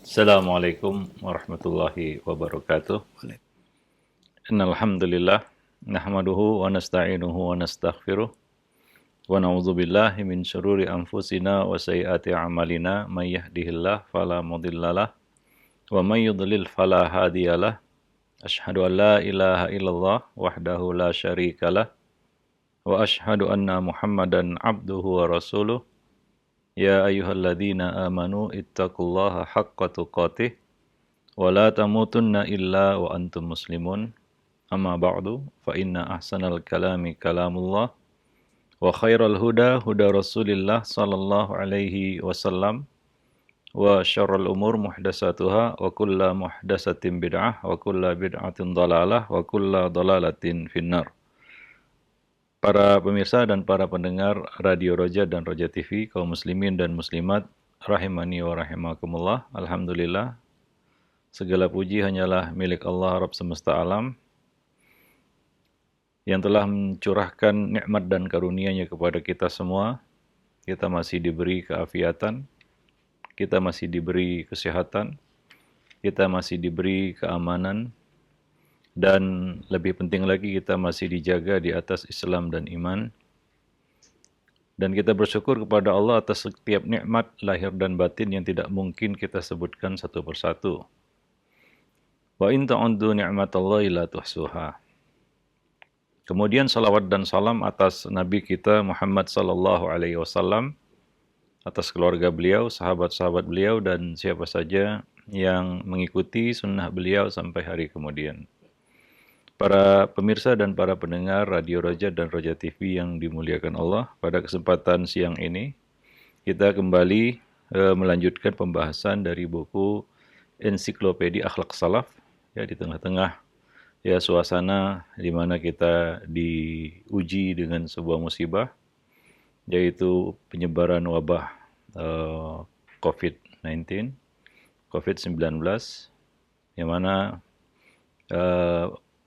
Assalamualaikum warahmatullahi wabarakatuh. Boleh. Innal hamdalillah nahmaduhu wa nasta'inuhu wa nastaghfiruh wa na'udzu billahi min syururi anfusina wa sayyiati a'malina may yahdihillahu fala mudhillalah wa may yudlil fala hadiyalah. Asyhadu an la ilaha illallah wahdahu la syarikalah wa asyhadu anna Muhammadan abduhu wa rasuluh. Ya ayyuhalladzina amanu ittaqullaha haqqa tuqatih wa la tamutunna illa wa antum muslimun. Amma ba'du fa inna ahsanal kalami kalamullah wa khairal huda huda Rasulillah sallallahu alaihi wasallam wa syarrul umur muhdatsatuha wa kullu muhdatsatin bid'ah wa kullu bid'atin dhalalah wa kullu dhalalatin finnar. Para pemirsa dan para pendengar Radio Roja dan Roja TV, kaum muslimin dan muslimat rahimani wa rahimakumullah. Alhamdulillah, segala puji hanyalah milik Allah Rabb semesta alam yang telah mencurahkan nikmat dan karunia-Nya kepada kita semua. Kita masih diberi keafiatan, kita masih diberi kesehatan, kita masih diberi keamanan, dan lebih penting lagi kita masih dijaga di atas Islam dan iman. Dan kita bersyukur kepada Allah atas setiap nikmat lahir dan batin yang tidak mungkin kita sebutkan satu persatu. Wa in ta'uddu ni'matallahi la tuhsuha. Kemudian salawat dan salam atas Nabi kita Muhammad sallallahu alaihi wasallam, atas keluarga beliau, sahabat-sahabat beliau, dan siapa saja yang mengikuti sunnah beliau sampai hari kemudian. Para pemirsa dan para pendengar Radio Roja dan Roja TV yang dimuliakan Allah, pada kesempatan siang ini kita kembali melanjutkan pembahasan dari buku Ensiklopedia Akhlak Salaf, ya, di tengah-tengah ya suasana di mana kita diuji dengan sebuah musibah, yaitu penyebaran wabah COVID-19, COVID-19, yang mana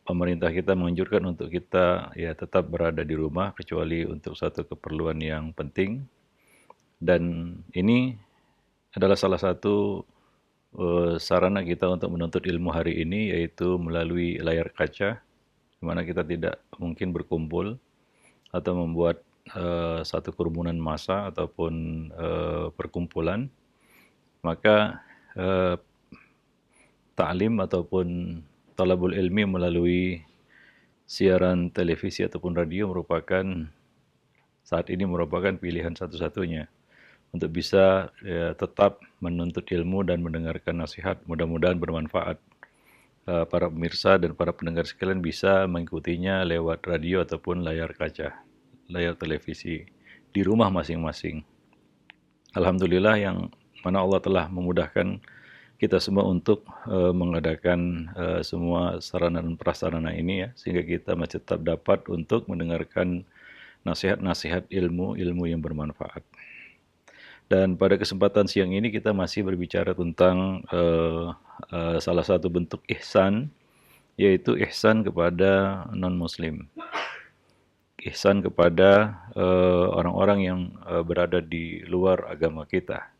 pemerintah kita menganjurkan untuk kita ya tetap berada di rumah kecuali untuk satu keperluan yang penting. Dan ini adalah salah satu sarana kita untuk menuntut ilmu hari ini, yaitu melalui layar kaca, di mana kita tidak mungkin berkumpul atau membuat satu kerumunan massa ataupun perkumpulan. Maka ta'lim ataupun talabul ilmi melalui siaran televisi ataupun radio saat ini merupakan pilihan satu-satunya untuk bisa ya, tetap menuntut ilmu dan mendengarkan nasihat. Mudah-mudahan bermanfaat. Para pemirsa dan para pendengar sekalian bisa mengikutinya lewat radio ataupun layar kaca, layar televisi di rumah masing-masing. Alhamdulillah yang mana Allah telah memudahkan kita semua untuk mengadakan semua sarana dan prasarana ini, ya, sehingga kita masih tetap dapat untuk mendengarkan nasihat-nasihat ilmu yang bermanfaat. Dan pada kesempatan siang ini kita masih berbicara tentang salah satu bentuk ihsan, yaitu ihsan kepada non-muslim. Ihsan kepada orang-orang yang berada di luar agama kita.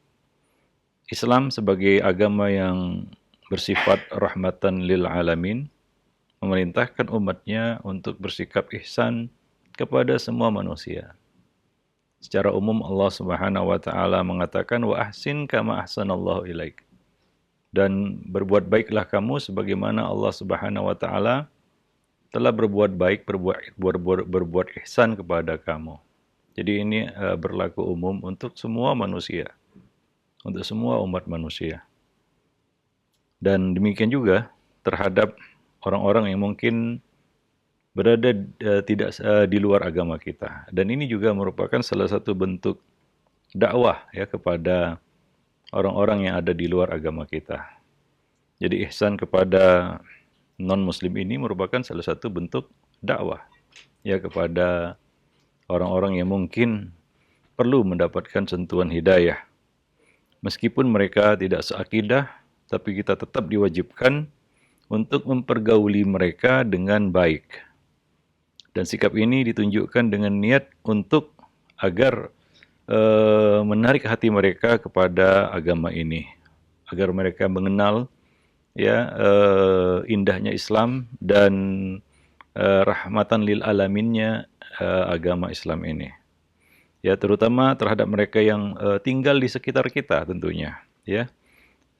Islam sebagai agama yang bersifat rahmatan lil alamin memerintahkan umatnya untuk bersikap ihsan kepada semua manusia. Secara umum Allah Subhanahu wa taala mengatakan wa ahsin kama ahsanallahu ilaik. Dan berbuat baiklah kamu sebagaimana Allah Subhanahu wa taala telah berbuat baik, berbuat ihsan kepada kamu. Jadi ini berlaku umum untuk semua manusia, untuk semua umat manusia. Dan demikian juga terhadap orang-orang yang mungkin berada tidak di luar agama kita. Dan ini juga merupakan salah satu bentuk dakwah ya kepada orang-orang yang ada di luar agama kita. Jadi ihsan kepada non-muslim ini merupakan salah satu bentuk dakwah ya kepada orang-orang yang mungkin perlu mendapatkan sentuhan hidayah. Meskipun mereka tidak seakidah, tapi kita tetap diwajibkan untuk mempergauli mereka dengan baik. Dan sikap ini ditunjukkan dengan niat untuk agar menarik hati mereka kepada agama ini, agar mereka mengenal ya indahnya Islam dan rahmatan lil alaminnya agama Islam ini. Ya, terutama terhadap mereka yang tinggal di sekitar kita tentunya, ya.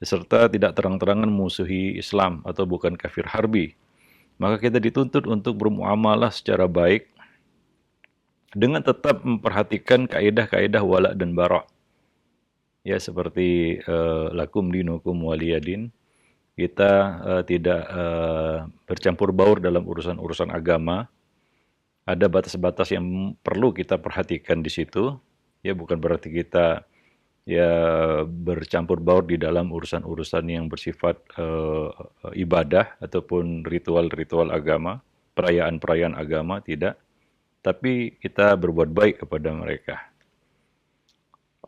Serta tidak terang-terangan musuhi Islam atau bukan kafir harbi. Maka kita dituntut untuk bermuamalah secara baik dengan tetap memperhatikan kaidah-kaidah wala dan bara. Ya, seperti lakum dinukum waliyadin. Kita tidak bercampur baur dalam urusan-urusan agama. Ada batas-batas yang perlu kita perhatikan di situ. Ya, bukan berarti kita ya bercampur baur di dalam urusan-urusan yang bersifat ibadah ataupun ritual-ritual agama, perayaan-perayaan agama, tidak. Tapi kita berbuat baik kepada mereka.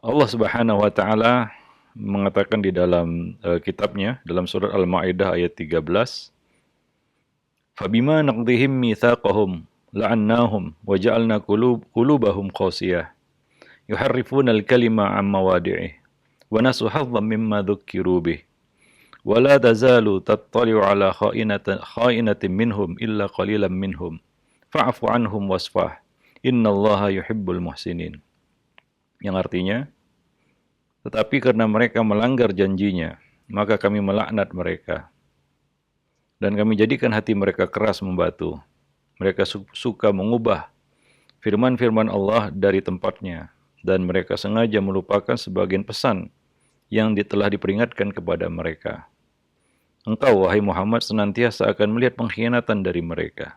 Allah Subhanahu wa taala mengatakan di dalam kitabnya dalam surat Al-Maidah ayat 13, "Fabima naqdihim mitsaqahum la'annahum wa ja'alna qulubahum qasiyah yuharrifuna al-kalima 'an mawadi'ih wa nasu hazzan mimma dzukkiru bih wa la tazalu tattali'u 'ala kha'inatin minhum illa qalilan minhum fa'fu 'anhum wasfah innallaha yuhibbul muhsinin." Yang artinya, tetapi karena mereka melanggar janjinya, maka kami melaknat mereka. Dan kami jadikan hati mereka keras membatu. Mereka suka mengubah firman-firman Allah dari tempatnya. Dan mereka sengaja melupakan sebagian pesan yang telah diperingatkan kepada mereka. Engkau, wahai Muhammad, senantiasa akan melihat pengkhianatan dari mereka.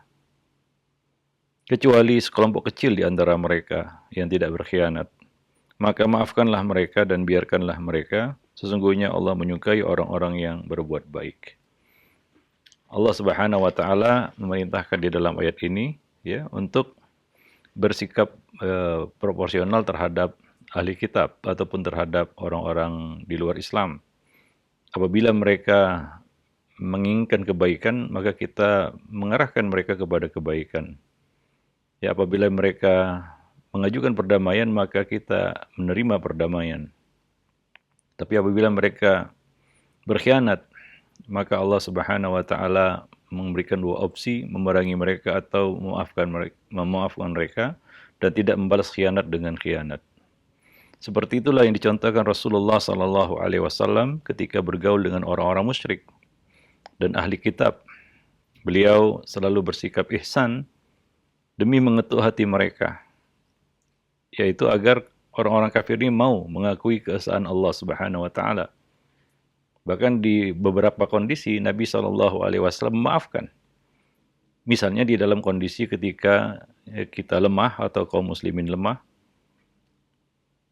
Kecuali sekelompok kecil di antara mereka yang tidak berkhianat. Maka maafkanlah mereka dan biarkanlah mereka. Sesungguhnya Allah menyukai orang-orang yang berbuat baik. Allah Subhanahu wa taala memerintahkan di dalam ayat ini ya untuk bersikap proporsional terhadap ahli kitab ataupun terhadap orang-orang di luar Islam. Apabila mereka menginginkan kebaikan, maka kita mengarahkan mereka kepada kebaikan. Ya, apabila mereka mengajukan perdamaian, maka kita menerima perdamaian. Tapi apabila mereka berkhianat, maka Allah Subhanahu wa taala memberikan dua opsi, memerangi mereka atau memaafkan mereka dan tidak membalas khianat dengan khianat. Seperti itulah yang dicontohkan Rasulullah sallallahu alaihi wasallam ketika bergaul dengan orang-orang musyrik dan ahli kitab. Beliau selalu bersikap ihsan demi mengetuk hati mereka, yaitu agar orang-orang kafir ini mau mengakui keesaan Allah Subhanahu wa taala. Bahkan di beberapa kondisi Nabi SAW memaafkan. Misalnya di dalam kondisi ketika kita lemah atau kaum muslimin lemah,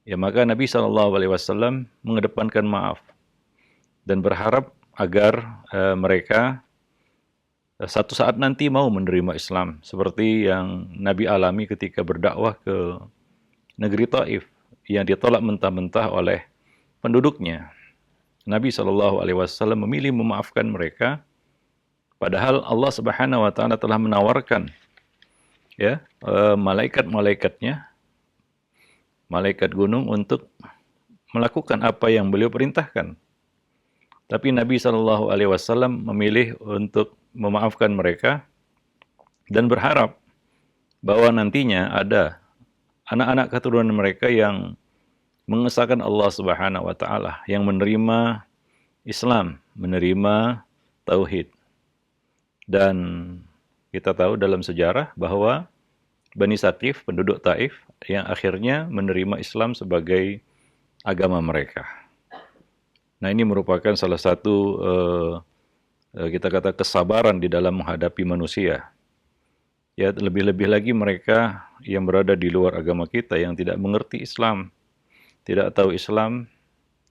ya maka Nabi SAW mengedepankan maaf dan berharap agar mereka satu saat nanti mau menerima Islam, seperti yang Nabi alami ketika berdakwah ke negeri Taif yang ditolak mentah-mentah oleh penduduknya. Nabi SAW memilih memaafkan mereka, padahal Allah Subhanahu wa taala telah menawarkan ya malaikat-malaikatnya, malaikat gunung untuk melakukan apa yang beliau perintahkan. Tapi Nabi SAW memilih untuk memaafkan mereka dan berharap bahwa nantinya ada anak-anak keturunan mereka yang mengesahkan Allah Subhanahu wa taala, yang menerima Islam, menerima tauhid. Dan kita tahu dalam sejarah bahwa Bani Saqif, penduduk Taif, yang akhirnya menerima Islam sebagai agama mereka. Nah, ini merupakan salah satu kita kata kesabaran di dalam menghadapi manusia. Ya, lebih-lebih lagi mereka yang berada di luar agama kita, yang tidak mengerti Islam, tidak tahu Islam,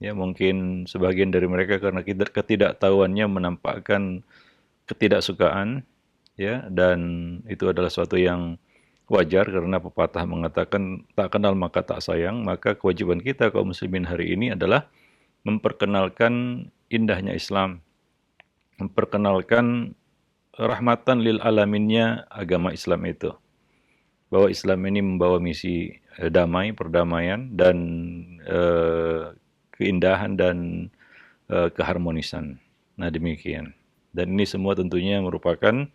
ya mungkin sebagian dari mereka karena ketidaktahuannya menampakkan ketidaksukaan, ya, dan itu adalah suatu yang wajar karena pepatah mengatakan tak kenal maka tak sayang. Maka kewajiban kita kaum muslimin hari ini adalah memperkenalkan indahnya Islam, memperkenalkan rahmatan lil alaminnya agama Islam itu. Bahwa Islam ini membawa misi damai, perdamaian, dan keindahan dan keharmonisan. Nah, demikian. Dan ini semua tentunya merupakan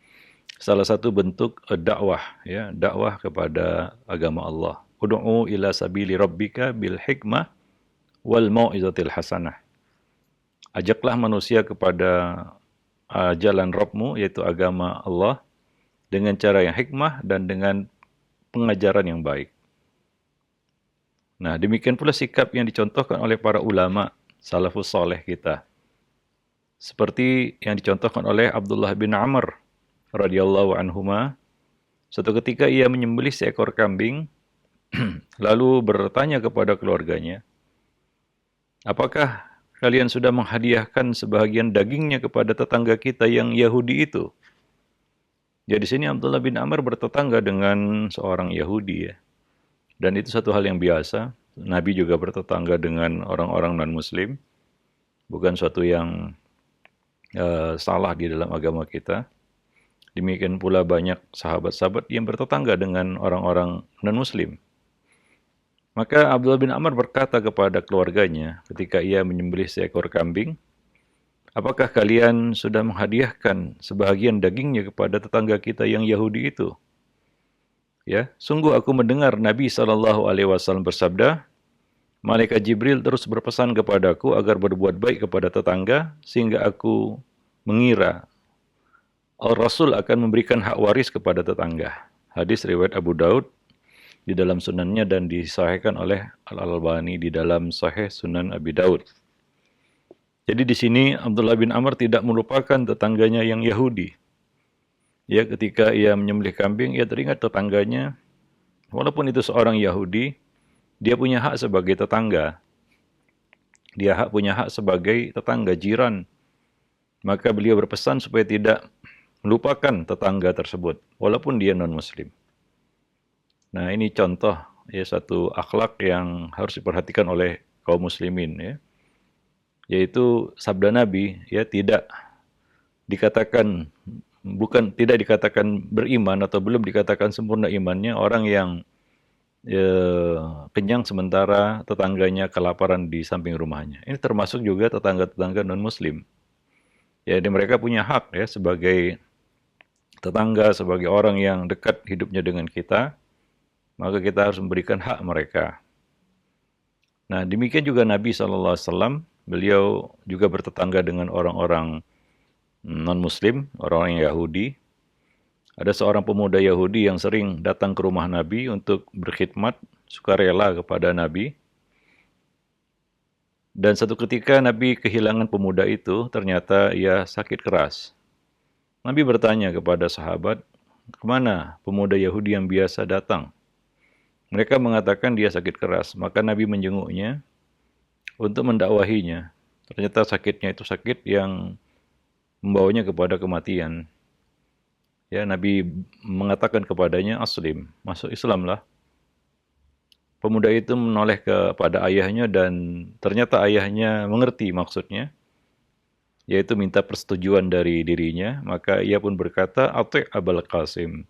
salah satu bentuk dakwah, ya, dakwah kepada agama Allah. Ud'u ila sabili rabbika bil hikmah wal mau'izatil hasanah. Ajaklah manusia kepada jalan Rabbmu, yaitu agama Allah, dengan cara yang hikmah dan dengan pengajaran yang baik. Nah, demikian pula sikap yang dicontohkan oleh para ulama salafus saleh kita. Seperti yang dicontohkan oleh Abdullah bin Amr radhiyallahu anhuma. Suatu ketika ia menyembelih seekor kambing, lalu bertanya kepada keluarganya, apakah kalian sudah menghadiahkan sebahagian dagingnya kepada tetangga kita yang Yahudi itu? Jadi di sini Abdullah bin Amr bertetangga dengan seorang Yahudi, ya. Dan itu satu hal yang biasa. Nabi juga bertetangga dengan orang-orang non-Muslim. Bukan suatu yang salah di dalam agama kita. Demikian pula banyak sahabat-sahabat yang bertetangga dengan orang-orang non-Muslim. Maka Abdullah bin Amr berkata kepada keluarganya ketika ia menyembelih seekor kambing, apakah kalian sudah menghadiahkan sebahagian dagingnya kepada tetangga kita yang Yahudi itu? Ya, sungguh aku mendengar Nabi SAW bersabda, Malaikat Jibril terus berpesan kepadaku agar berbuat baik kepada tetangga, sehingga aku mengira Al-Rasul akan memberikan hak waris kepada tetangga. Hadis riwayat Abu Daud di dalam sunannya dan disahihkan oleh Al-Albani di dalam Sahih Sunan Abi Daud. Jadi di sini Abdullah bin Amr tidak melupakan tetangganya yang Yahudi. Ya, ketika ia menyembelih kambing, ia teringat tetangganya. Walaupun itu seorang Yahudi, dia punya hak sebagai tetangga. Dia punya hak sebagai tetangga jiran. Maka beliau berpesan supaya tidak melupakan tetangga tersebut, walaupun dia non-Muslim. Nah, ini contoh ya satu akhlak yang harus diperhatikan oleh kaum muslimin, ya. Yaitu sabda Nabi, ya, tidak dikatakan beriman atau belum dikatakan sempurna imannya orang yang kenyang sementara tetangganya kelaparan di samping rumahnya. Ini termasuk juga tetangga-tetangga non-Muslim. Jadi mereka punya hak, ya, sebagai tetangga, sebagai orang yang dekat hidupnya dengan kita, maka kita harus memberikan hak mereka. Nah, demikian juga Nabi SAW, beliau juga bertetangga dengan orang-orang non-Muslim, orang-orang Yahudi. Ada seorang pemuda Yahudi yang sering datang ke rumah Nabi untuk berkhidmat, sukarela kepada Nabi. Dan satu ketika Nabi kehilangan pemuda itu, ternyata ia sakit keras. Nabi bertanya kepada sahabat, kemana pemuda Yahudi yang biasa datang? Mereka mengatakan dia sakit keras, maka Nabi menjenguknya untuk mendakwahinya. Ternyata sakitnya itu sakit yang membawanya kepada kematian. Ya, Nabi mengatakan kepadanya, aslim, masuk Islamlah. Pemuda itu menoleh kepada ayahnya dan ternyata ayahnya mengerti maksudnya, yaitu minta persetujuan dari dirinya. Maka ia pun berkata, Ati' Abul Qasim,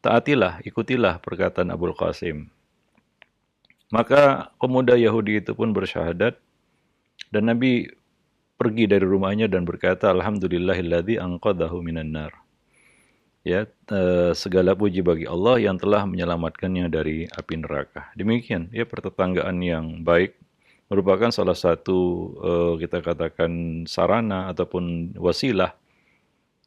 taatilah, ikutilah perkataan Abul Qasim. Maka pemuda Yahudi itu pun bersyahadat, dan Nabi pergi dari rumahnya dan berkata, Alhamdulillahilladzi anqadhahu minan nar. Ya, segala puji bagi Allah yang telah menyelamatkannya dari api neraka. Demikian, ya, pertetanggaan yang baik merupakan salah satu kita katakan sarana ataupun wasilah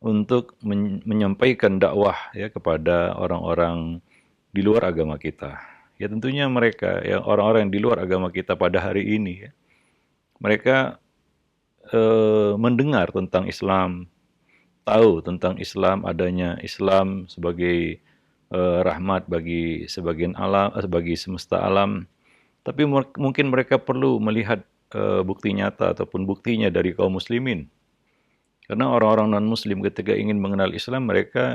untuk menyampaikan dakwah, ya, kepada orang-orang di luar agama kita. Ya, tentunya mereka, ya, orang-orang yang di luar agama kita pada hari ini, ya, mereka mendengar tentang Islam, tahu tentang Islam, adanya Islam sebagai rahmat bagi sebagian alam, bagi semesta alam. Tapi mungkin mereka perlu melihat bukti nyata ataupun buktinya dari kaum muslimin. Karena orang-orang non-muslim ketika ingin mengenal Islam,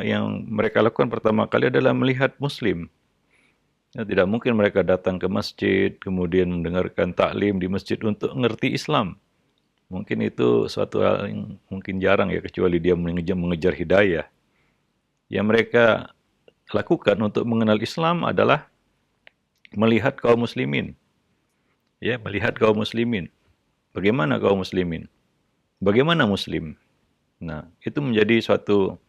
yang mereka lakukan pertama kali adalah melihat muslim. Ya, tidak mungkin mereka datang ke masjid, kemudian mendengarkan taklim di masjid untuk mengerti Islam. Mungkin itu suatu hal yang mungkin jarang, ya, kecuali dia mengejar hidayah. Yang mereka lakukan untuk mengenal Islam adalah melihat kaum muslimin. Ya, melihat kaum muslimin. Bagaimana kaum muslimin? bagaimana Muslim. Nah, itu menjadi suatu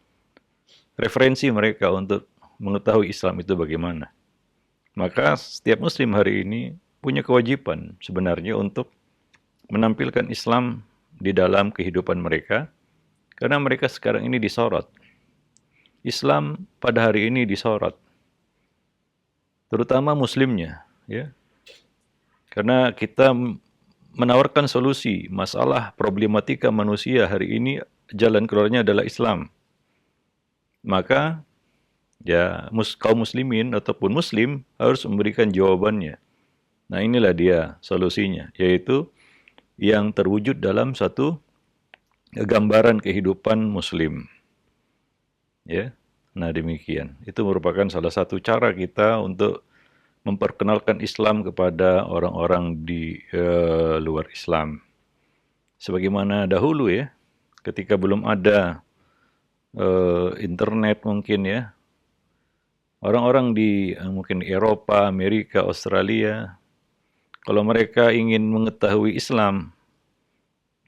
referensi mereka untuk mengetahui Islam itu bagaimana. Maka setiap Muslim hari ini punya kewajiban sebenarnya untuk menampilkan Islam di dalam kehidupan mereka, karena mereka sekarang ini disorot. Islam pada hari ini disorot, terutama Muslimnya, ya, karena kita menawarkan solusi masalah problematika manusia hari ini, jalan keluarnya adalah Islam. Maka ya kaum muslimin ataupun muslim harus memberikan jawabannya. Nah, inilah dia solusinya, yaitu yang terwujud dalam satu gambaran kehidupan muslim. Ya. Nah, demikian. Itu merupakan salah satu cara kita untuk memperkenalkan Islam kepada orang-orang di luar Islam. Sebagaimana dahulu ya, ketika belum ada internet mungkin ya, orang-orang di mungkin Eropa, Amerika, Australia, kalau mereka ingin mengetahui Islam,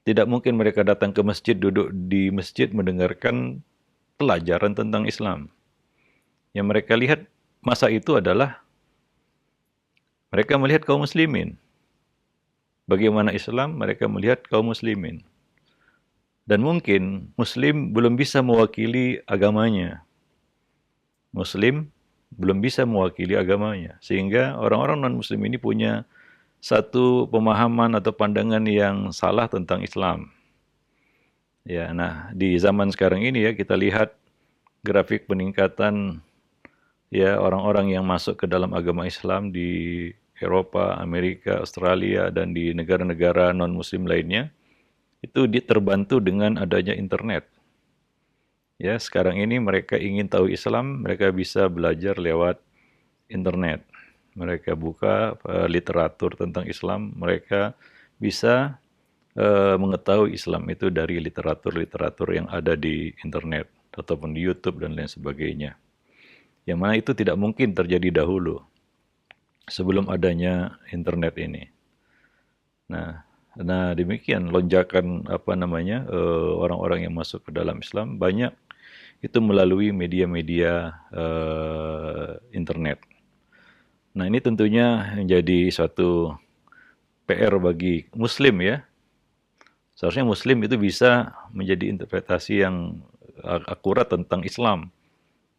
tidak mungkin mereka datang ke masjid, duduk di masjid mendengarkan pelajaran tentang Islam. Yang mereka lihat masa itu adalah mereka melihat kaum muslimin. Bagaimana Islam, mereka melihat kaum muslimin. Dan mungkin Muslim belum bisa mewakili agamanya. Muslim belum bisa mewakili agamanya. Sehingga orang-orang non-Muslim ini punya satu pemahaman atau pandangan yang salah tentang Islam. Ya, nah di zaman sekarang ini ya kita lihat grafik peningkatan ya orang-orang yang masuk ke dalam agama Islam di Eropa, Amerika, Australia, dan di negara-negara non-Muslim lainnya, itu terbantu dengan adanya internet. Ya, sekarang ini mereka ingin tahu Islam, mereka bisa belajar lewat internet. Mereka buka literatur tentang Islam, mereka bisa mengetahui Islam itu dari literatur-literatur yang ada di internet ataupun di YouTube dan lain sebagainya. Yang mana itu tidak mungkin terjadi dahulu sebelum adanya internet ini. Nah demikian lonjakan orang-orang yang masuk ke dalam Islam banyak itu melalui media-media internet. Nah, ini tentunya menjadi suatu PR bagi Muslim ya. Seharusnya Muslim itu bisa menjadi interpretasi yang akurat tentang Islam.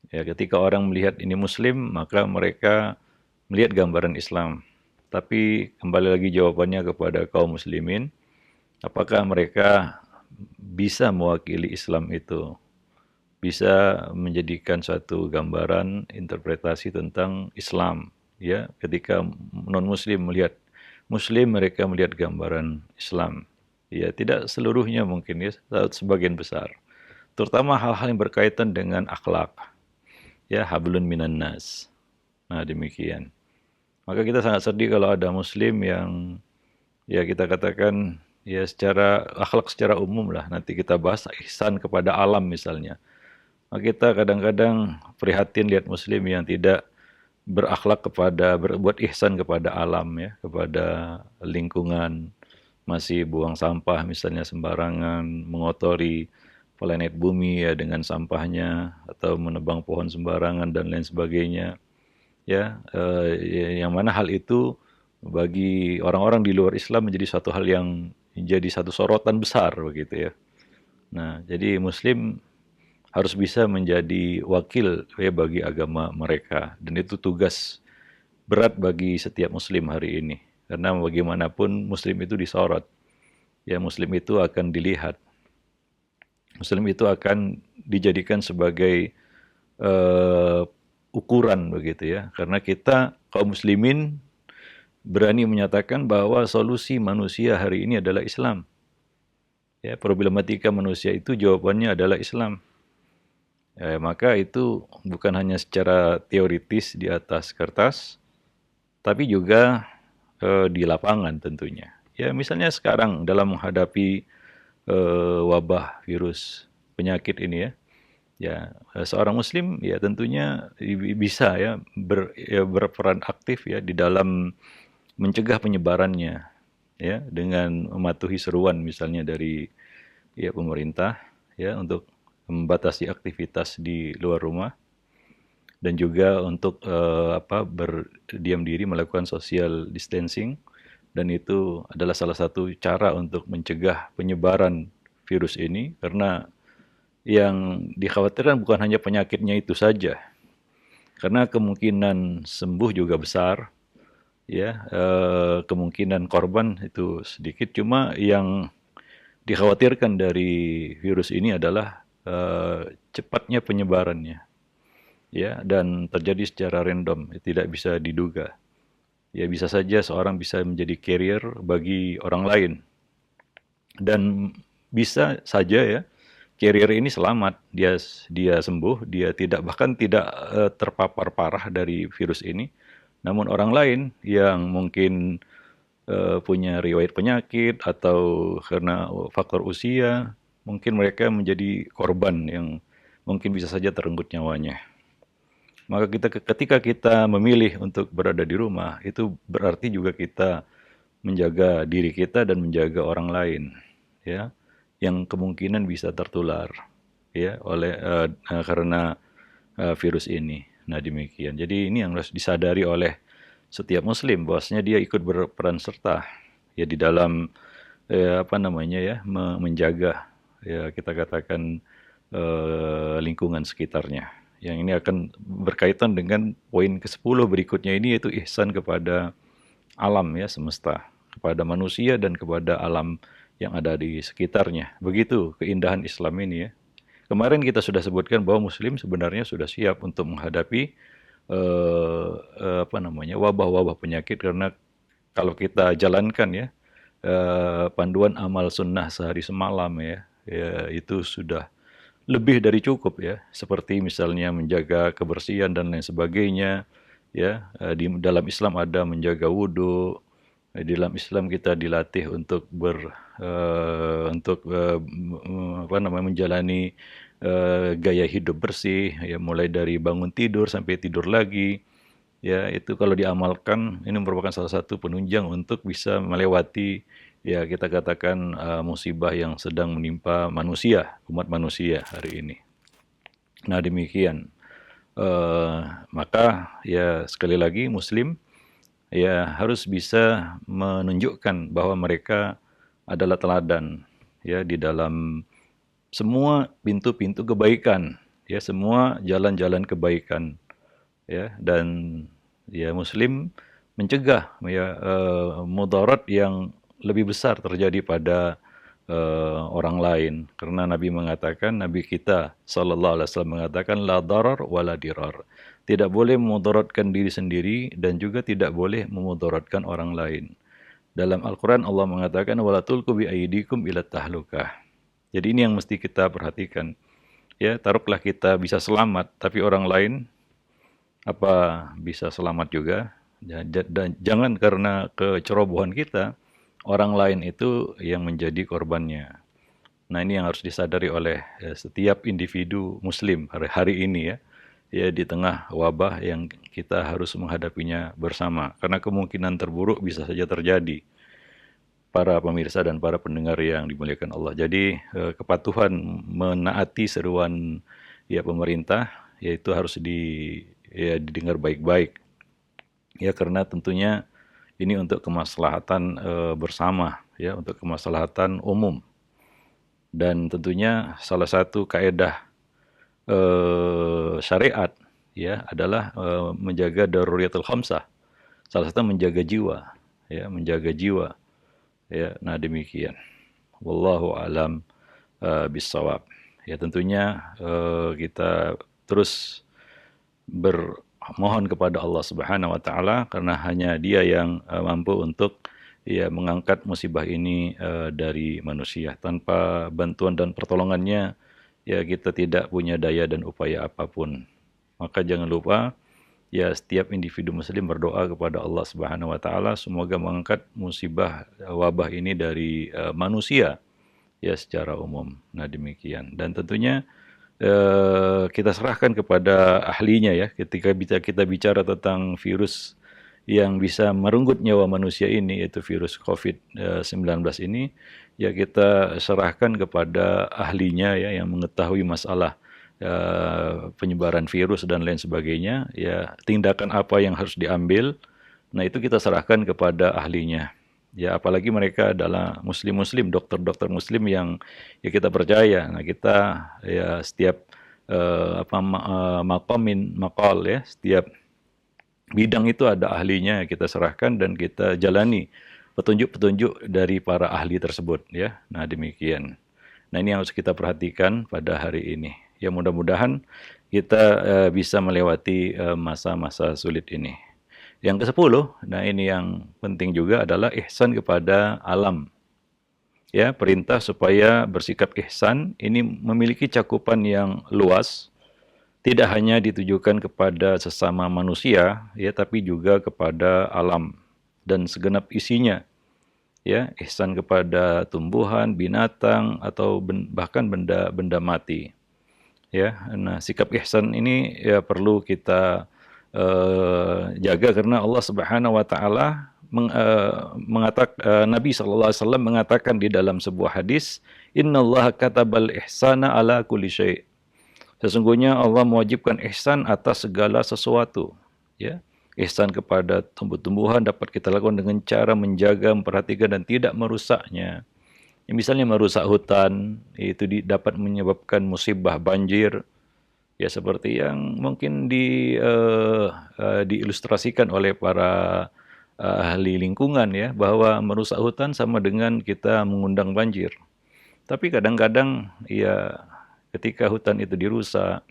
Ya, ketika orang melihat ini Muslim, maka mereka melihat gambaran Islam. Tapi kembali lagi jawabannya kepada kaum muslimin, apakah mereka bisa mewakili Islam itu? Bisa menjadikan suatu gambaran interpretasi tentang Islam. Ya, ketika non-Muslim melihat Muslim, mereka melihat gambaran Islam. Ya, tidak seluruhnya mungkin ya, sebagian besar. Terutama hal-hal yang berkaitan dengan akhlak. Ya, hablun minan nas. Nah, demikian. Maka kita sangat sedih kalau ada Muslim yang ya kita katakan ya secara akhlak secara umum lah, nanti kita bahas ihsan kepada alam misalnya. Maka kita kadang-kadang prihatin lihat Muslim yang tidak berakhlak berbuat ihsan kepada alam ya, kepada lingkungan, masih buang sampah misalnya sembarangan, mengotori planet bumi ya dengan sampahnya, atau menebang pohon sembarangan dan lain sebagainya. Ya, yang mana hal itu bagi orang-orang di luar Islam menjadi suatu hal yang menjadi satu sorotan besar begitu ya. Nah, jadi Muslim harus bisa menjadi wakil ya bagi agama mereka, dan itu tugas berat bagi setiap Muslim hari ini, karena bagaimanapun Muslim itu disorot. Ya, Muslim itu akan dilihat. Muslim itu akan dijadikan sebagai ukuran begitu ya, karena kita kaum muslimin berani menyatakan bahwa solusi manusia hari ini adalah Islam. Ya, problematika manusia itu jawabannya adalah Islam. Ya, maka itu bukan hanya secara teoritis di atas kertas, tapi juga di lapangan tentunya. Ya, misalnya sekarang dalam menghadapi wabah virus penyakit ini ya. Ya, seorang Muslim ya tentunya bisa ya, berperan aktif ya di dalam mencegah penyebarannya ya dengan mematuhi seruan misalnya dari ya pemerintah ya untuk membatasi aktivitas di luar rumah dan juga untuk berdiam diri melakukan social distancing, dan itu adalah salah satu cara untuk mencegah penyebaran virus ini, karena yang dikhawatirkan bukan hanya penyakitnya itu saja, karena kemungkinan sembuh juga besar ya, kemungkinan korban itu sedikit. Cuma yang dikhawatirkan dari virus ini adalah cepatnya penyebarannya ya, dan terjadi secara random, tidak bisa diduga. Ya bisa saja seorang bisa menjadi carrier bagi orang lain, dan bisa saja ya carrier ini selamat, dia sembuh, dia tidak terpapar parah dari virus ini. Namun orang lain yang mungkin punya riwayat penyakit atau karena faktor usia, mungkin mereka menjadi korban yang mungkin bisa saja terenggut nyawanya. Maka ketika kita memilih untuk berada di rumah, itu berarti juga kita menjaga diri kita dan menjaga orang lain, ya, yang kemungkinan bisa tertular, ya, karena virus ini. Nah demikian. Jadi ini yang harus disadari oleh setiap Muslim, bahwasanya dia ikut berperan serta, ya, di dalam menjaga, ya, kita katakan lingkungan sekitarnya. Yang ini akan berkaitan dengan poin ke-10 berikutnya ini, yaitu ihsan kepada alam, ya, semesta, kepada manusia dan kepada alam yang ada di sekitarnya. Begitu keindahan Islam ini, ya. Kemarin kita sudah sebutkan bahwa Muslim sebenarnya sudah siap untuk menghadapi wabah-wabah penyakit, karena kalau kita jalankan ya panduan amal sunnah sehari semalam, ya itu sudah lebih dari cukup, ya, seperti misalnya menjaga kebersihan dan lain sebagainya, ya. Di dalam Islam ada menjaga wudhu, di dalam Islam kita dilatih untuk menjalani gaya hidup bersih, ya, mulai dari bangun tidur sampai tidur lagi, ya. Itu kalau diamalkan, ini merupakan salah satu penunjang untuk bisa melewati, ya, kita katakan musibah yang sedang menimpa manusia, umat manusia hari ini. Nah demikian. Maka ya sekali lagi Muslim ya harus bisa menunjukkan bahwa mereka adalah teladan, ya, di dalam semua pintu-pintu kebaikan, ya, semua jalan-jalan kebaikan, ya. Dan ya Muslim mencegah, ya, mudarat yang lebih besar terjadi pada orang lain, karena Nabi mengatakan, Nabi kita sallallahu alaihi wasallam mengatakan, la darar wala dirar, tidak boleh memudaratkan diri sendiri dan juga tidak boleh memudaratkan orang lain. Dalam Al-Quran Allah mengatakan, wala tulqu bi aydikum ila tahlukah. Jadi ini yang mesti kita perhatikan, ya. Taruhlah kita bisa selamat, tapi orang lain apa bisa selamat juga? Dan jangan karena kecerobohan kita orang lain itu yang menjadi korbannya. Nah ini yang harus disadari oleh setiap individu Muslim hari ini, ya, ya, di tengah wabah yang kita harus menghadapinya bersama, karena kemungkinan terburuk bisa saja terjadi, para pemirsa dan para pendengar yang dimuliakan Allah. Jadi kepatuhan menaati seruan, ya, pemerintah, yaitu harus didengar baik-baik, ya, karena tentunya ini untuk kemaslahatan bersama, ya, untuk kemaslahatan umum. Dan tentunya salah satu kaedah syariat, ya, adalah menjaga daruriyatul khamsah. Salah satu menjaga jiwa, ya, menjaga jiwa, ya. Nah demikian. Wallahu alam bissawab. Ya tentunya kita terus bermohon kepada Allah Subhanahu wa taala, karena hanya Dia yang mampu untuk, ya, mengangkat musibah ini dari manusia. Tanpa bantuan dan pertolongannya, ya, kita tidak punya daya dan upaya apapun. Maka jangan lupa, ya, setiap individu Muslim berdoa kepada Allah Subhanahu wa taala semoga mengangkat musibah wabah ini dari manusia, ya, secara umum. Nah demikian. Dan tentunya kita serahkan kepada ahlinya, ya, ketika kita bicara tentang virus yang bisa merenggut nyawa manusia ini, yaitu virus COVID-19 ini, ya kita serahkan kepada ahlinya ya yang mengetahui masalah penyebaran virus dan lain sebagainya, ya tindakan apa yang harus diambil, nah itu kita serahkan kepada ahlinya. Ya apalagi mereka adalah muslim-muslim, dokter-dokter muslim yang ya kita percaya. Nah kita ya setiap maqamin maqal ya, setiap bidang itu ada ahlinya, kita serahkan dan kita jalani petunjuk-petunjuk dari para ahli tersebut ya. Nah demikian. Nah ini yang harus kita perhatikan pada hari ini. Ya mudah-mudahan kita bisa melewati masa-masa sulit ini. Yang ke-10, nah ini yang penting juga adalah ihsan kepada alam. Ya, perintah supaya bersikap ihsan ini memiliki cakupan yang luas, tidak hanya ditujukan kepada sesama manusia, ya, tapi juga kepada alam dan segenap isinya. Ya, ihsan kepada tumbuhan, binatang, atau bahkan benda-benda mati. Ya, nah sikap ihsan ini ya perlu kita jaga karena Allah Subhanahu wa taala mengatakan Nabi sallallahu alaihi wasallam mengatakan di dalam sebuah hadis, "Innallaha katabal ihsana ala kulli syai'." Sesungguhnya Allah mewajibkan ihsan atas segala sesuatu, ya. Ihsan kepada tumbuh-tumbuhan dapat kita lakukan dengan cara menjaga, memperhatikan dan tidak merusaknya. Misalnya merusak hutan, itu dapat menyebabkan musibah banjir, ya seperti yang mungkin diilustrasikan oleh para ahli lingkungan ya, bahwa merusak hutan sama dengan kita mengundang banjir. Tapi kadang-kadang ya ketika hutan itu dirusak,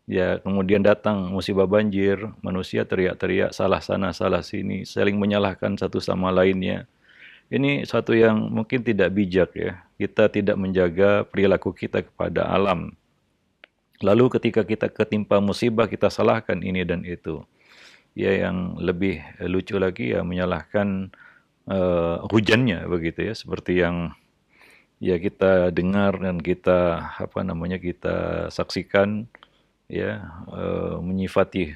ya kemudian datang musibah banjir, manusia teriak-teriak salah sana, salah sini, saling menyalahkan satu sama lainnya. Ini satu yang mungkin tidak bijak ya. Kita tidak menjaga perilaku kita kepada alam. Lalu ketika kita ketimpa musibah, kita salahkan ini dan itu. Ya yang lebih lucu lagi ya menyalahkan hujannya begitu ya, seperti yang ya kita dengar dan kita kita saksikan ya, menyifati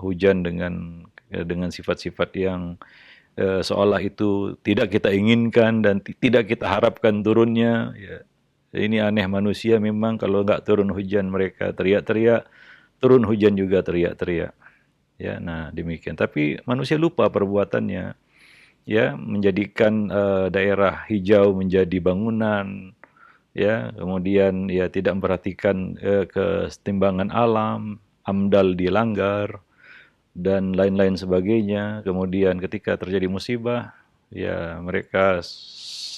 hujan dengan sifat-sifat yang seolah itu tidak kita inginkan dan tidak kita harapkan turunnya ya. Ini aneh manusia memang, kalau nggak turun hujan mereka teriak-teriak, turun hujan juga teriak-teriak. Ya, nah demikian. Tapi manusia lupa perbuatannya, ya menjadikan daerah hijau menjadi bangunan, ya kemudian ya tidak memperhatikan kesetimbangan alam, amdal dilanggar dan lain-lain sebagainya. Kemudian ketika terjadi musibah, ya mereka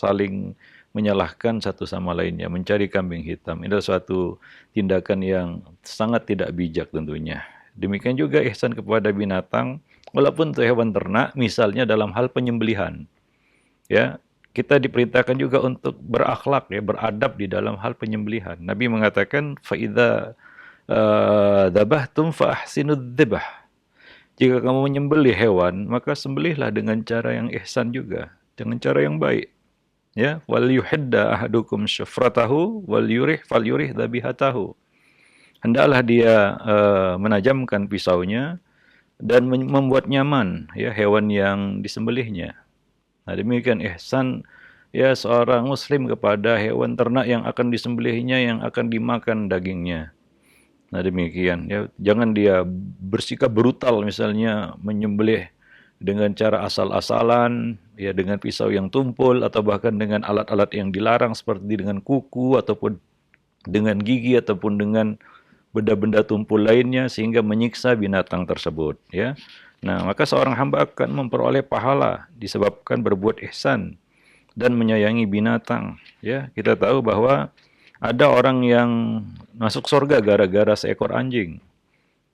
saling menyalahkan satu sama lainnya, mencari kambing hitam. Ini adalah suatu tindakan yang sangat tidak bijak tentunya. Demikian juga ihsan kepada binatang, walaupun itu hewan ternak, misalnya dalam hal penyembelihan. Ya, kita diperintahkan juga untuk berakhlak ya, beradab di dalam hal penyembelihan. Nabi mengatakan, "Fa-idza dzabahtum fa ahsinud dzibah." Jika kamu menyembelih hewan, maka sembelihlah dengan cara yang ihsan juga, dengan cara yang baik. Ya, wal yuhidda ahadukum syafratahu wal falyurih dzabihatahu. Hendaklah dia menajamkan pisaunya dan membuat nyaman ya hewan yang disembelihnya. Nah, demikian ihsan ya seorang muslim kepada hewan ternak yang akan disembelihnya, yang akan dimakan dagingnya. Nah, demikian ya, jangan dia bersikap brutal misalnya menyembelih dengan cara asal-asalan, ya dengan pisau yang tumpul atau bahkan dengan alat-alat yang dilarang seperti dengan kuku ataupun dengan gigi ataupun dengan benda-benda tumpul lainnya sehingga menyiksa binatang tersebut ya. Nah, maka seorang hamba akan memperoleh pahala disebabkan berbuat ihsan dan menyayangi binatang ya. Kita tahu bahwa ada orang yang masuk surga gara-gara seekor anjing.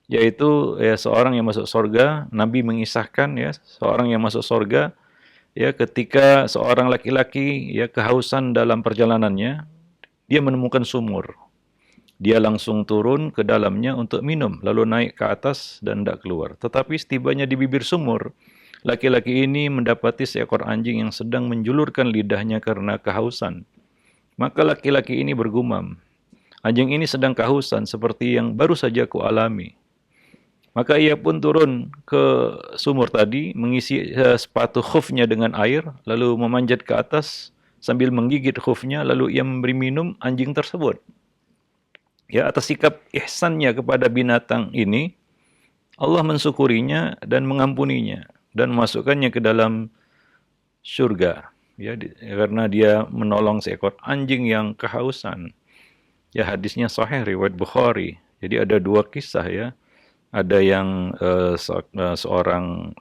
Yaitu ya seorang yang masuk surga, Nabi mengisahkan ya, seorang yang masuk surga ya ketika seorang laki-laki ya kehausan dalam perjalanannya, dia menemukan sumur. Dia langsung turun ke dalamnya untuk minum, lalu naik ke atas dan tidak keluar. Tetapi setibanya di bibir sumur, laki-laki ini mendapati seekor anjing yang sedang menjulurkan lidahnya karena kehausan. Maka laki-laki ini bergumam, "Anjing ini sedang kehausan seperti yang baru saja kualami." Maka ia pun turun ke sumur tadi, mengisi sepatu khufnya dengan air, lalu memanjat ke atas sambil menggigit khufnya, lalu ia memberi minum anjing tersebut. Ya, atas sikap ihsannya kepada binatang ini, Allah mensyukurinya dan mengampuninya dan memasukkannya ke dalam surga. Ya, karena dia menolong seekor anjing yang kehausan. Ya, hadisnya sahih riwayat Bukhari. Jadi ada dua kisah ya. Ada yang seorang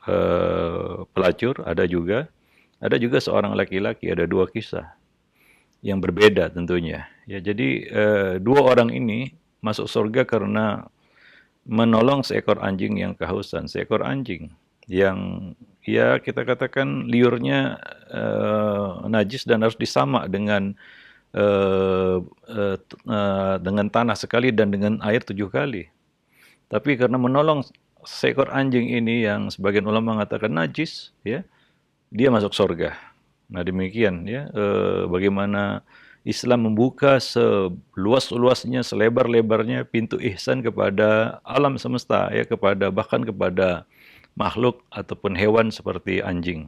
pelacur, ada juga seorang laki-laki, ada dua kisah yang berbeda tentunya. Ya, jadi dua orang ini masuk surga karena menolong seekor anjing yang kehausan, seekor anjing yang ya kita katakan liurnya najis dan harus disamak dengan tanah sekali dan dengan air 7 kali. Tapi karena menolong seekor anjing ini yang sebagian ulama mengatakan najis, ya, dia masuk surga. Nah demikian ya, bagaimana Islam membuka seluas-luasnya, selebar-lebarnya pintu ihsan kepada alam semesta, ya, bahkan kepada makhluk ataupun hewan seperti anjing.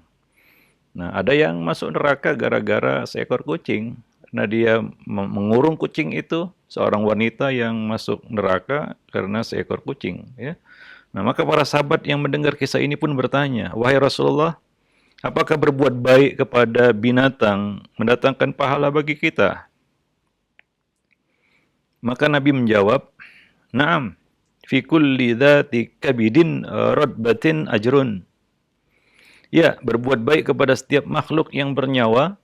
Nah, ada yang masuk neraka gara-gara seekor kucing. Nah, dia mengurung kucing itu, seorang wanita yang masuk neraka karena seekor kucing, ya. Nah, maka para sahabat yang mendengar kisah ini pun bertanya, "Wahai Rasulullah, apakah berbuat baik kepada binatang mendatangkan pahala bagi kita?" Maka Nabi menjawab, "Na'am, fi kulli dzati kabidin radbatin ajrun." Ya, berbuat baik kepada setiap makhluk yang bernyawa,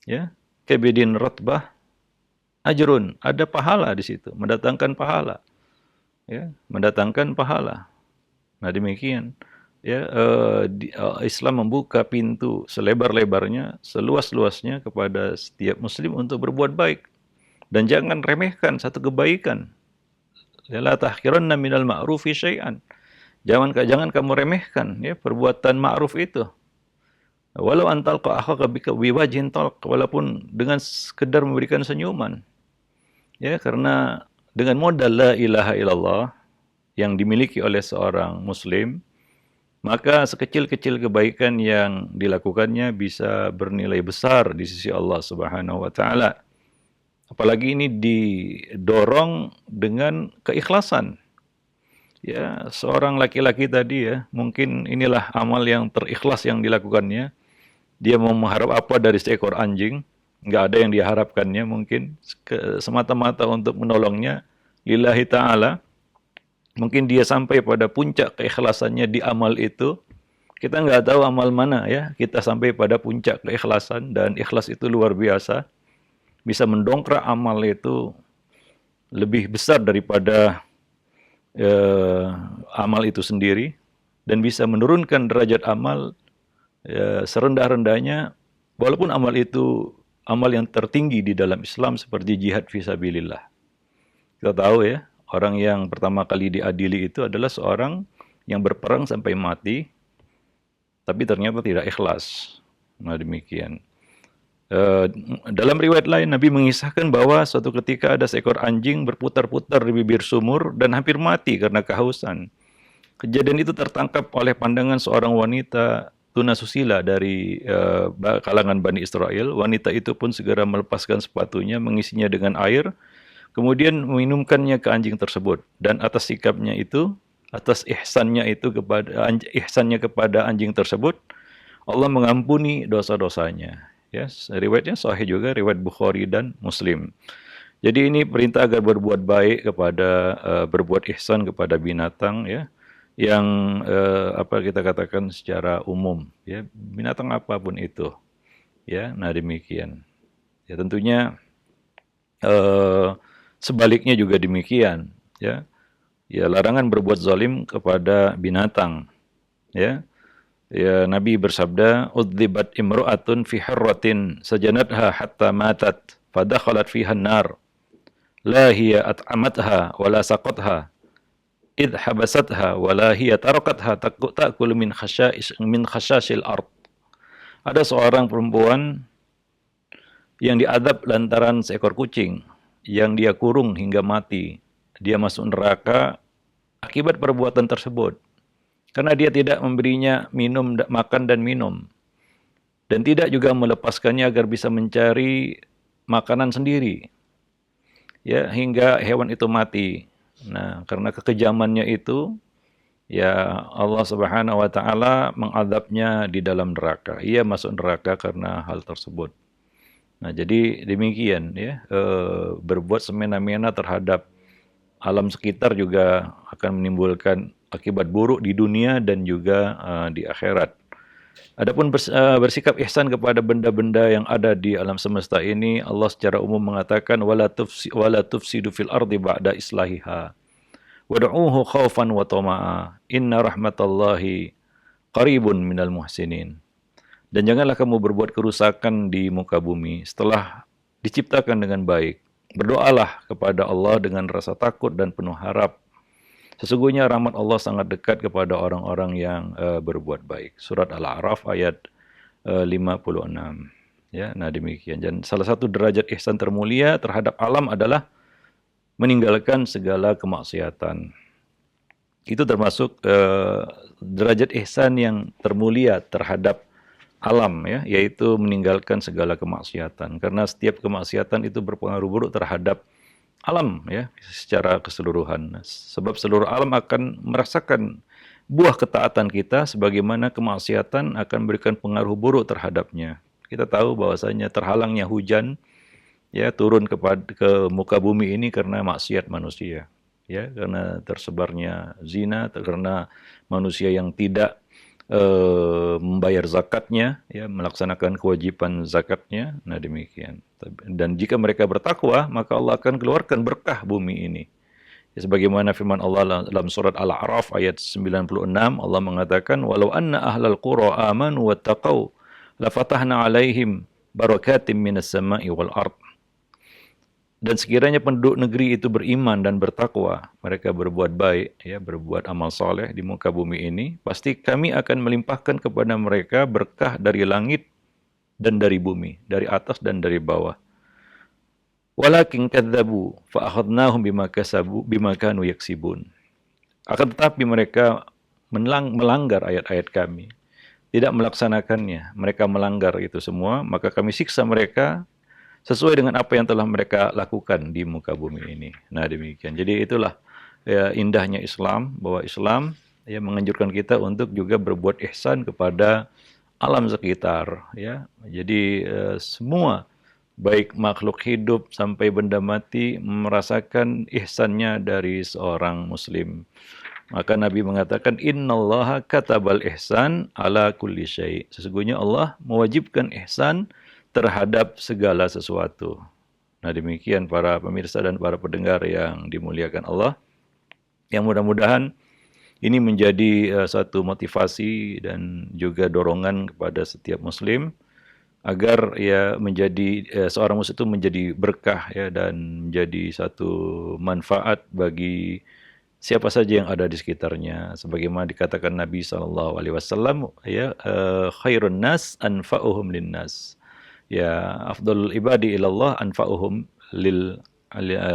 ya, kabidin ratbah ajrun, ada pahala di situ, mendatangkan pahala, ya, mendatangkan pahala. Nah demikian, ya, Islam membuka pintu selebar-lebarnya, seluas-luasnya kepada setiap muslim untuk berbuat baik. Dan jangan remehkan satu kebaikan. La tahqiranna minal ma'rufi syai'an. Jangan kamu remehkan ya perbuatan ma'ruf itu. Walau antalqa akhaka biwajhin talq, walaupun dengan sekedar memberikan senyuman. Ya, karena dengan modal la ilaha illallah yang dimiliki oleh seorang muslim, maka sekecil-kecil kebaikan yang dilakukannya bisa bernilai besar di sisi Allah Subhanahu wa taala. Apalagi ini didorong dengan keikhlasan. Ya, seorang laki-laki tadi ya, mungkin inilah amal yang terikhlas yang dilakukannya. Dia mau mengharap apa dari seekor anjing? Nggak ada yang diharapkannya mungkin. Semata-mata untuk menolongnya. Lillahi ta'ala. Mungkin dia sampai pada puncak keikhlasannya di amal itu. Kita nggak tahu amal mana ya. Kita sampai pada puncak keikhlasan. Dan ikhlas itu luar biasa. Bisa mendongkrak amal itu lebih besar daripada amal itu sendiri. Dan bisa menurunkan derajat amal serendah-rendahnya, walaupun amal itu amal yang tertinggi di dalam Islam seperti jihad fisabilillah. Kita tahu ya, orang yang pertama kali diadili itu adalah seorang yang berperang sampai mati, tapi ternyata tidak ikhlas. Nah demikian. Dalam riwayat lain, Nabi mengisahkan bahwa suatu ketika ada seekor anjing berputar-putar di bibir sumur dan hampir mati karena kehausan. Kejadian itu tertangkap oleh pandangan seorang wanita tunasusila dari kalangan Bani Israel. Wanita itu pun segera melepaskan sepatunya, mengisinya dengan air, kemudian meminumkannya ke anjing tersebut. Dan atas sikapnya itu, atas ihsannya kepada anjing tersebut, Allah mengampuni dosa-dosanya. Ya, riwayatnya sahih juga, riwayat Bukhari dan Muslim. Jadi ini perintah agar berbuat baik kepada berbuat ihsan kepada binatang, ya, yang apa kita katakan secara umum, ya, binatang apapun itu, ya. Nah demikian. Ya tentunya sebaliknya juga demikian, ya. Ya larangan berbuat zalim kepada binatang, ya. Ya Nabi bersabda, "Udzibat imra'atun fi harratin sajanatha hatta matat, fadakhalat fiha an-nar. La hiya at'amatha wa la saqatha. Idh habasatha wa la hiya tarakatha ta'kul min khashasil ard." Ada seorang perempuan yang diadab lantaran seekor kucing yang dia kurung hingga mati. Dia masuk neraka akibat perbuatan tersebut. Karena dia tidak memberinya minum, makan dan minum. Dan tidak juga melepaskannya agar bisa mencari makanan sendiri. Ya, hingga hewan itu mati. Nah, karena kekejamannya itu, ya Allah Subhanahu wa taala mengadabnya di dalam neraka. Ia masuk neraka karena hal tersebut. Nah, jadi demikian ya, berbuat semena-mena terhadap alam sekitar juga akan menimbulkan akibat buruk di dunia dan juga di akhirat. Adapun bersikap ihsan kepada benda-benda yang ada di alam semesta ini, Allah secara umum mengatakan wala tufsidu fil ardi ba'da islahiha. Wad'uuhu khaufan wa tama'a. Inna rahmatallahi qaribun minal muhsinin. Dan janganlah kamu berbuat kerusakan di muka bumi setelah diciptakan dengan baik. Berdoalah kepada Allah dengan rasa takut dan penuh harap. Sesungguhnya rahmat Allah sangat dekat kepada orang-orang yang berbuat baik. Surat Al-A'raf ayat 56. Ya, nah demikian. Dan salah satu derajat ihsan termulia terhadap alam adalah meninggalkan segala kemaksiatan. Itu termasuk derajat ihsan yang termulia terhadap alam ya, yaitu meninggalkan segala kemaksiatan. Karena setiap kemaksiatan itu berpengaruh buruk terhadap alam ya secara keseluruhan. Sebab seluruh alam akan merasakan buah ketaatan kita sebagaimana kemaksiatan akan memberikan pengaruh buruk terhadapnya. Kita tahu bahwasanya terhalangnya hujan ya turun ke muka bumi ini karena maksiat manusia. Ya, karena tersebarnya zina, karena manusia yang tidak membayar zakatnya, ya, melaksanakan kewajiban zakatnya. Nah demikian. Dan jika mereka bertakwa, maka Allah akan keluarkan berkah bumi ini. Ya, sebagaimana firman Allah dalam surat Al-A'raf ayat 96, Allah mengatakan, "Walau anna ahlal qura amanu wattaqau, lafatahna 'alaihim barakatim minas sama'i wal ard." Dan sekiranya penduduk negeri itu beriman dan bertakwa, mereka berbuat baik, ya, berbuat amal soleh di muka bumi ini, pasti kami akan melimpahkan kepada mereka berkah dari langit dan dari bumi, dari atas dan dari bawah. Walakin kadzabu fa akhadnahum bima kanu yaksibun. Akan tetapi mereka melanggar ayat-ayat kami, tidak melaksanakannya. Mereka melanggar itu semua, maka kami siksa mereka sesuai dengan apa yang telah mereka lakukan di muka bumi ini. Nah demikian. Jadi itulah ya, indahnya Islam, bahwa Islam ya menganjurkan kita untuk juga berbuat ihsan kepada alam sekitar. Ya, jadi semua baik makhluk hidup sampai benda mati merasakan ihsannya dari seorang Muslim. Maka Nabi mengatakan innallaha katabal ihsan ala kulli syai'. Sesungguhnya Allah mewajibkan ihsan terhadap segala sesuatu. Nah demikian para pemirsa dan para pendengar yang dimuliakan Allah. Yang mudah-mudahan ini menjadi satu motivasi dan juga dorongan kepada setiap Muslim agar ya menjadi seorang Muslim itu menjadi berkah ya dan menjadi satu manfaat bagi siapa saja yang ada di sekitarnya. Sebagaimana dikatakan Nabi SAW, ya khairun nas anfa'uhum linnas. Ya afdalul ibadi ilallah anfa'uhum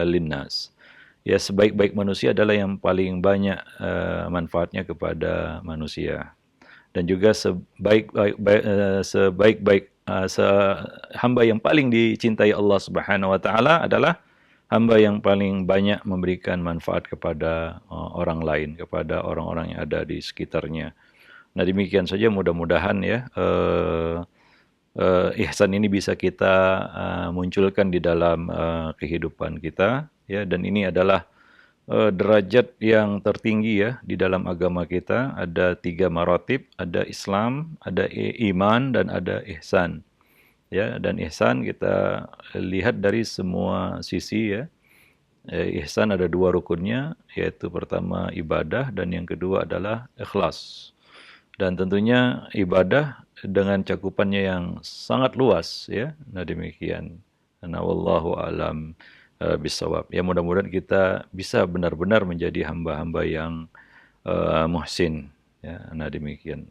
linnas. Ya sebaik-baik manusia adalah yang paling banyak manfaatnya kepada manusia. Dan juga sebaik-baik hamba yang paling dicintai Allah Subhanahu wa taala adalah hamba yang paling banyak memberikan manfaat kepada orang lain, kepada orang-orang yang ada di sekitarnya. Nah demikian saja, mudah-mudahan ya ihsan ini bisa kita munculkan di dalam kehidupan kita ya, dan ini adalah derajat yang tertinggi ya di dalam agama kita. Ada 3 maratib, ada Islam, ada iman, dan ada ihsan ya. Dan ihsan kita lihat dari semua sisi ya. Ihsan ada 2 rukunnya, yaitu pertama ibadah dan yang kedua adalah ikhlas. Dan tentunya ibadah dengan cakupannya yang sangat luas ya. Nah demikian. Nah wallahu alam bisawab. Ya mudah-mudahan kita bisa benar-benar menjadi hamba-hamba yang muhsin ya. Nah demikian.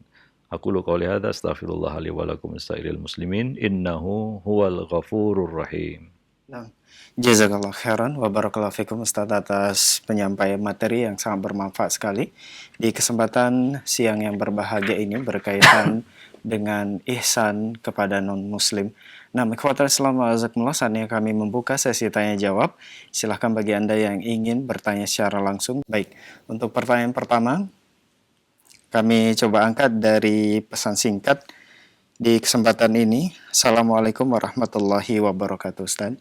Aqulu qouli hadza astaghfirullah li wa lakum muslimin innahu huwal ghafurur rahim. Nah, jazakallah khairan wa barakallahu fikum Ustaz atas penyampaian materi yang sangat bermanfaat sekali. Di kesempatan siang yang berbahagia ini berkaitan dengan ihsan kepada non-muslim. Nah, ikhwatal Islam wa azakumullah, saatnya kami membuka sesi tanya jawab. Silahkan bagi Anda yang ingin bertanya secara langsung. Baik, untuk pertanyaan pertama, kami coba angkat dari pesan singkat di kesempatan ini. Assalamualaikum warahmatullahi wabarakatuh, Ustaz.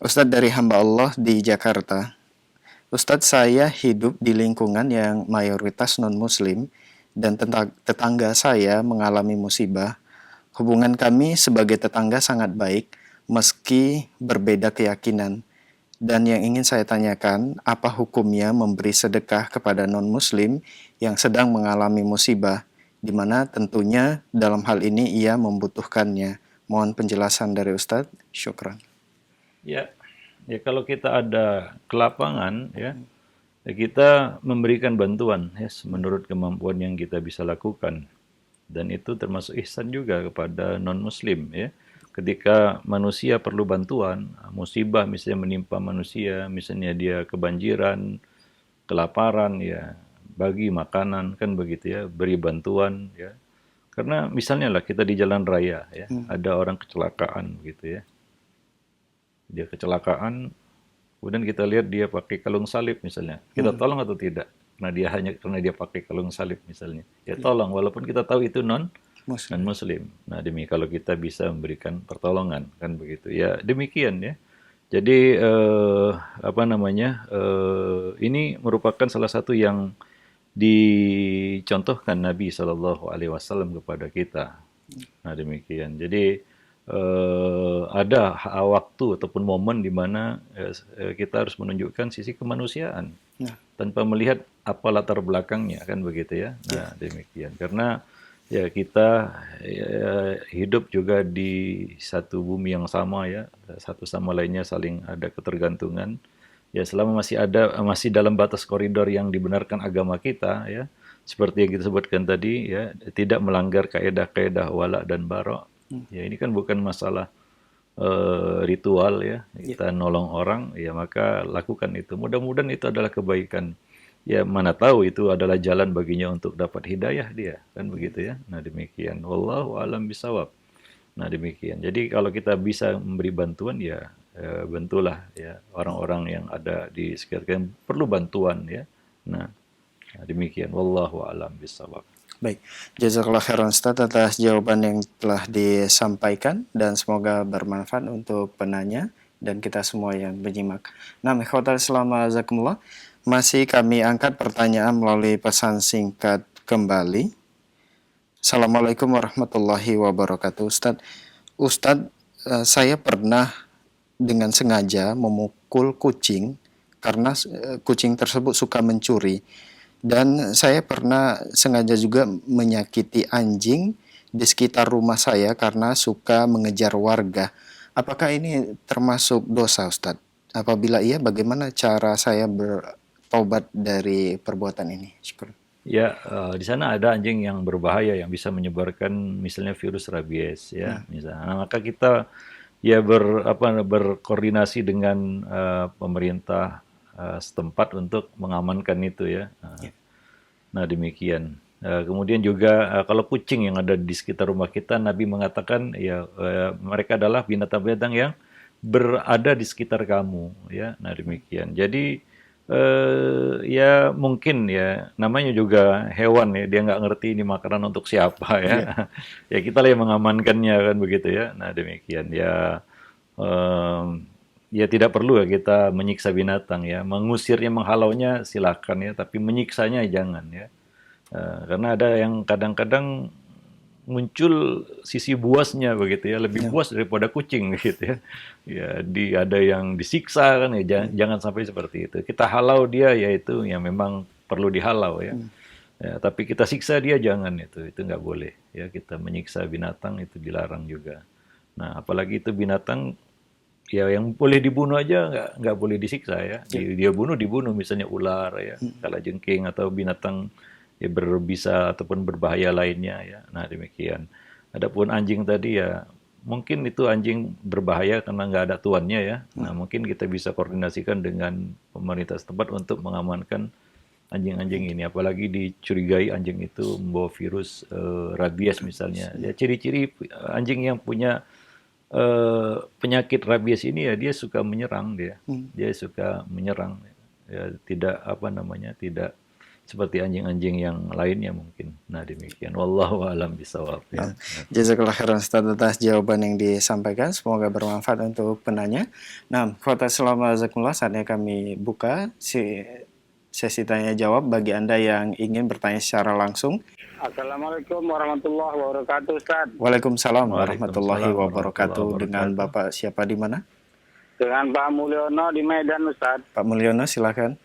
Ustadz dari hamba Allah di Jakarta. Ustadz, saya hidup di lingkungan yang mayoritas non-muslim dan tetangga saya mengalami musibah. Hubungan kami sebagai tetangga sangat baik meski berbeda keyakinan. Dan yang ingin saya tanyakan, apa hukumnya memberi sedekah kepada non-muslim yang sedang mengalami musibah, di mana tentunya dalam hal ini ia membutuhkannya. Mohon penjelasan dari Ustadz. Syukran. Ya, ya kalau kita ada ke lapangan ya, ya kita memberikan bantuan ya menurut kemampuan yang kita bisa lakukan. Dan itu termasuk ihsan juga kepada non-muslim ya. Ketika manusia perlu bantuan, musibah misalnya menimpa manusia, misalnya dia kebanjiran, kelaparan ya, bagi makanan kan begitu ya, beri bantuan ya. Karena misalnya lah kita di jalan raya ya, ada orang kecelakaan gitu ya. Dia kecelakaan, kemudian kita lihat dia pakai kalung salib misalnya. Kita tolong atau tidak? Karena dia pakai kalung salib misalnya. Ya tolong walaupun kita tahu itu non Muslim. muslim. Nah, demi kalau kita bisa memberikan pertolongan kan begitu. Ya, demikian ya. Jadi apa namanya? Ini merupakan salah satu yang dicontohkan Nabi Shallallahu alaihi wasallam kepada kita. Nah, demikian. Jadi ada waktu ataupun momen di mana kita harus menunjukkan sisi kemanusiaan Nah, tanpa melihat apa latar belakangnya kan begitu ya. Nah, demikian. Karena ya kita hidup juga di satu bumi yang sama ya, satu sama lainnya saling ada ketergantungan. Ya selama masih dalam batas koridor yang dibenarkan agama kita ya, seperti yang kita sebutkan tadi ya, tidak melanggar kaidah-kaidah wala dan bara. Ya ini kan bukan masalah ritual ya, kita nolong orang ya maka lakukan itu. Mudah-mudahan itu adalah kebaikan. Ya mana tahu itu adalah jalan baginya untuk dapat hidayah dia, kan begitu ya. Nah demikian. Wallahu alam bisawab. Nah demikian. Jadi kalau kita bisa memberi bantuan ya bantulah ya orang-orang yang ada di sekitar kita yang perlu bantuan ya. Nah, demikian. Wallahu alam bisawab. baik. Jazakallah khairan Ustaz atas jawaban yang telah disampaikan dan semoga bermanfaat untuk penanya dan kita semua yang menyimak. Nah, ikhwatal Islam azakumullah, masih kami angkat pertanyaan melalui pesan singkat kembali. Assalamualaikum warahmatullahi wabarakatuh. Ustadz, saya pernah dengan sengaja memukul kucing karena kucing tersebut suka mencuri. Dan saya pernah sengaja juga menyakiti anjing di sekitar rumah saya karena suka mengejar warga. Apakah ini termasuk dosa, Ustadz? Apabila iya, bagaimana cara saya bertobat dari perbuatan ini? Syukur. Ya, di sana ada anjing yang berbahaya yang bisa menyebarkan misalnya virus rabies ya, misalnya. Nah, maka kita ya berkoordinasi dengan pemerintah setempat untuk mengamankan itu ya. Nah, demikian. Kemudian juga kalau kucing yang ada di sekitar rumah kita, Nabi mengatakan ya mereka adalah binatang-binatang yang berada di sekitar kamu ya. Nah, demikian. Jadi ya mungkin ya namanya juga hewan ya, dia nggak ngerti ini makanan untuk siapa ya. Ya kita lah yang mengamankannya kan begitu ya. Nah, demikian ya. Ya tidak perlu ya kita menyiksa binatang ya, mengusirnya, menghalaunya silakan ya, tapi menyiksanya jangan ya. Karena ada yang kadang-kadang muncul sisi buasnya begitu ya, lebih buas daripada kucing gitu ya. Ya, ada yang disiksa kan ya, jangan sampai seperti itu. Kita halau dia yaitu yang memang perlu dihalau ya. Ya, tapi kita siksa dia jangan itu nggak boleh ya. Kita menyiksa binatang itu dilarang juga. Nah, apalagi itu binatang ya yang boleh dibunuh aja nggak boleh disiksa ya. Dia dibunuh misalnya ular ya, kalajengking atau binatang ya berbisa ataupun berbahaya lainnya ya. Nah demikian. Adapun anjing tadi ya mungkin itu anjing berbahaya karena nggak ada tuannya ya. Nah, mungkin kita bisa koordinasikan dengan pemerintah setempat untuk mengamankan anjing-anjing ini. Apalagi dicurigai anjing itu membawa virus rabies misalnya. Ya, ciri-ciri anjing yang punya penyakit rabies ini ya dia suka menyerang dia. Dia suka menyerang. Ya, tidak apa namanya, tidak seperti anjing-anjing yang lainnya mungkin. Nah, demikian. Wallahu a'lam bishawab ya. Jazakallah khairan Ustaz atas jawaban yang disampaikan. Semoga bermanfaat untuk penanya. Nah, Kota Selama Zakumullah, saatnya kami buka sesi tanya jawab bagi Anda yang ingin bertanya secara langsung. Assalamualaikum warahmatullahi wabarakatuh, Ustaz. Waalaikumsalam warahmatullahi Waalaikumsalam wabarakatuh. warahmatullahi Dengan wabarakatuh. Bapak siapa di mana? Dengan Pak Mulyono di Medan, Ustaz. Pak Mulyono, silakan.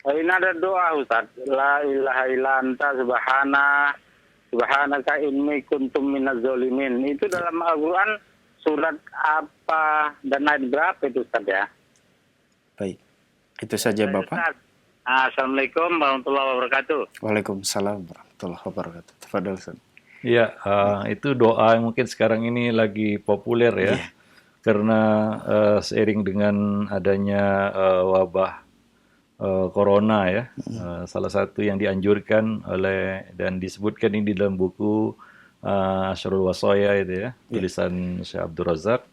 Ini ada doa, Ustaz. La ilaha illa anta subhanaka inni kuntum minaz zalimin. Itu dalam Al-Quran surat apa dan ayat berapa itu, Ustaz ya? Baik. Itu saja Bapak. Ustaz. Assalamualaikum warahmatullahi wabarakatuh. Waalaikumsalam warahmatullahi wabarakatuh. Tafadhol, Ustaz. Ya, itu doa yang mungkin sekarang ini lagi populer ya. Karena seiring dengan adanya wabah corona ya, salah satu yang dianjurkan oleh dan disebutkan ini di dalam buku Asyrul Wasaya itu ya, tulisan Syekh Abdul Razak,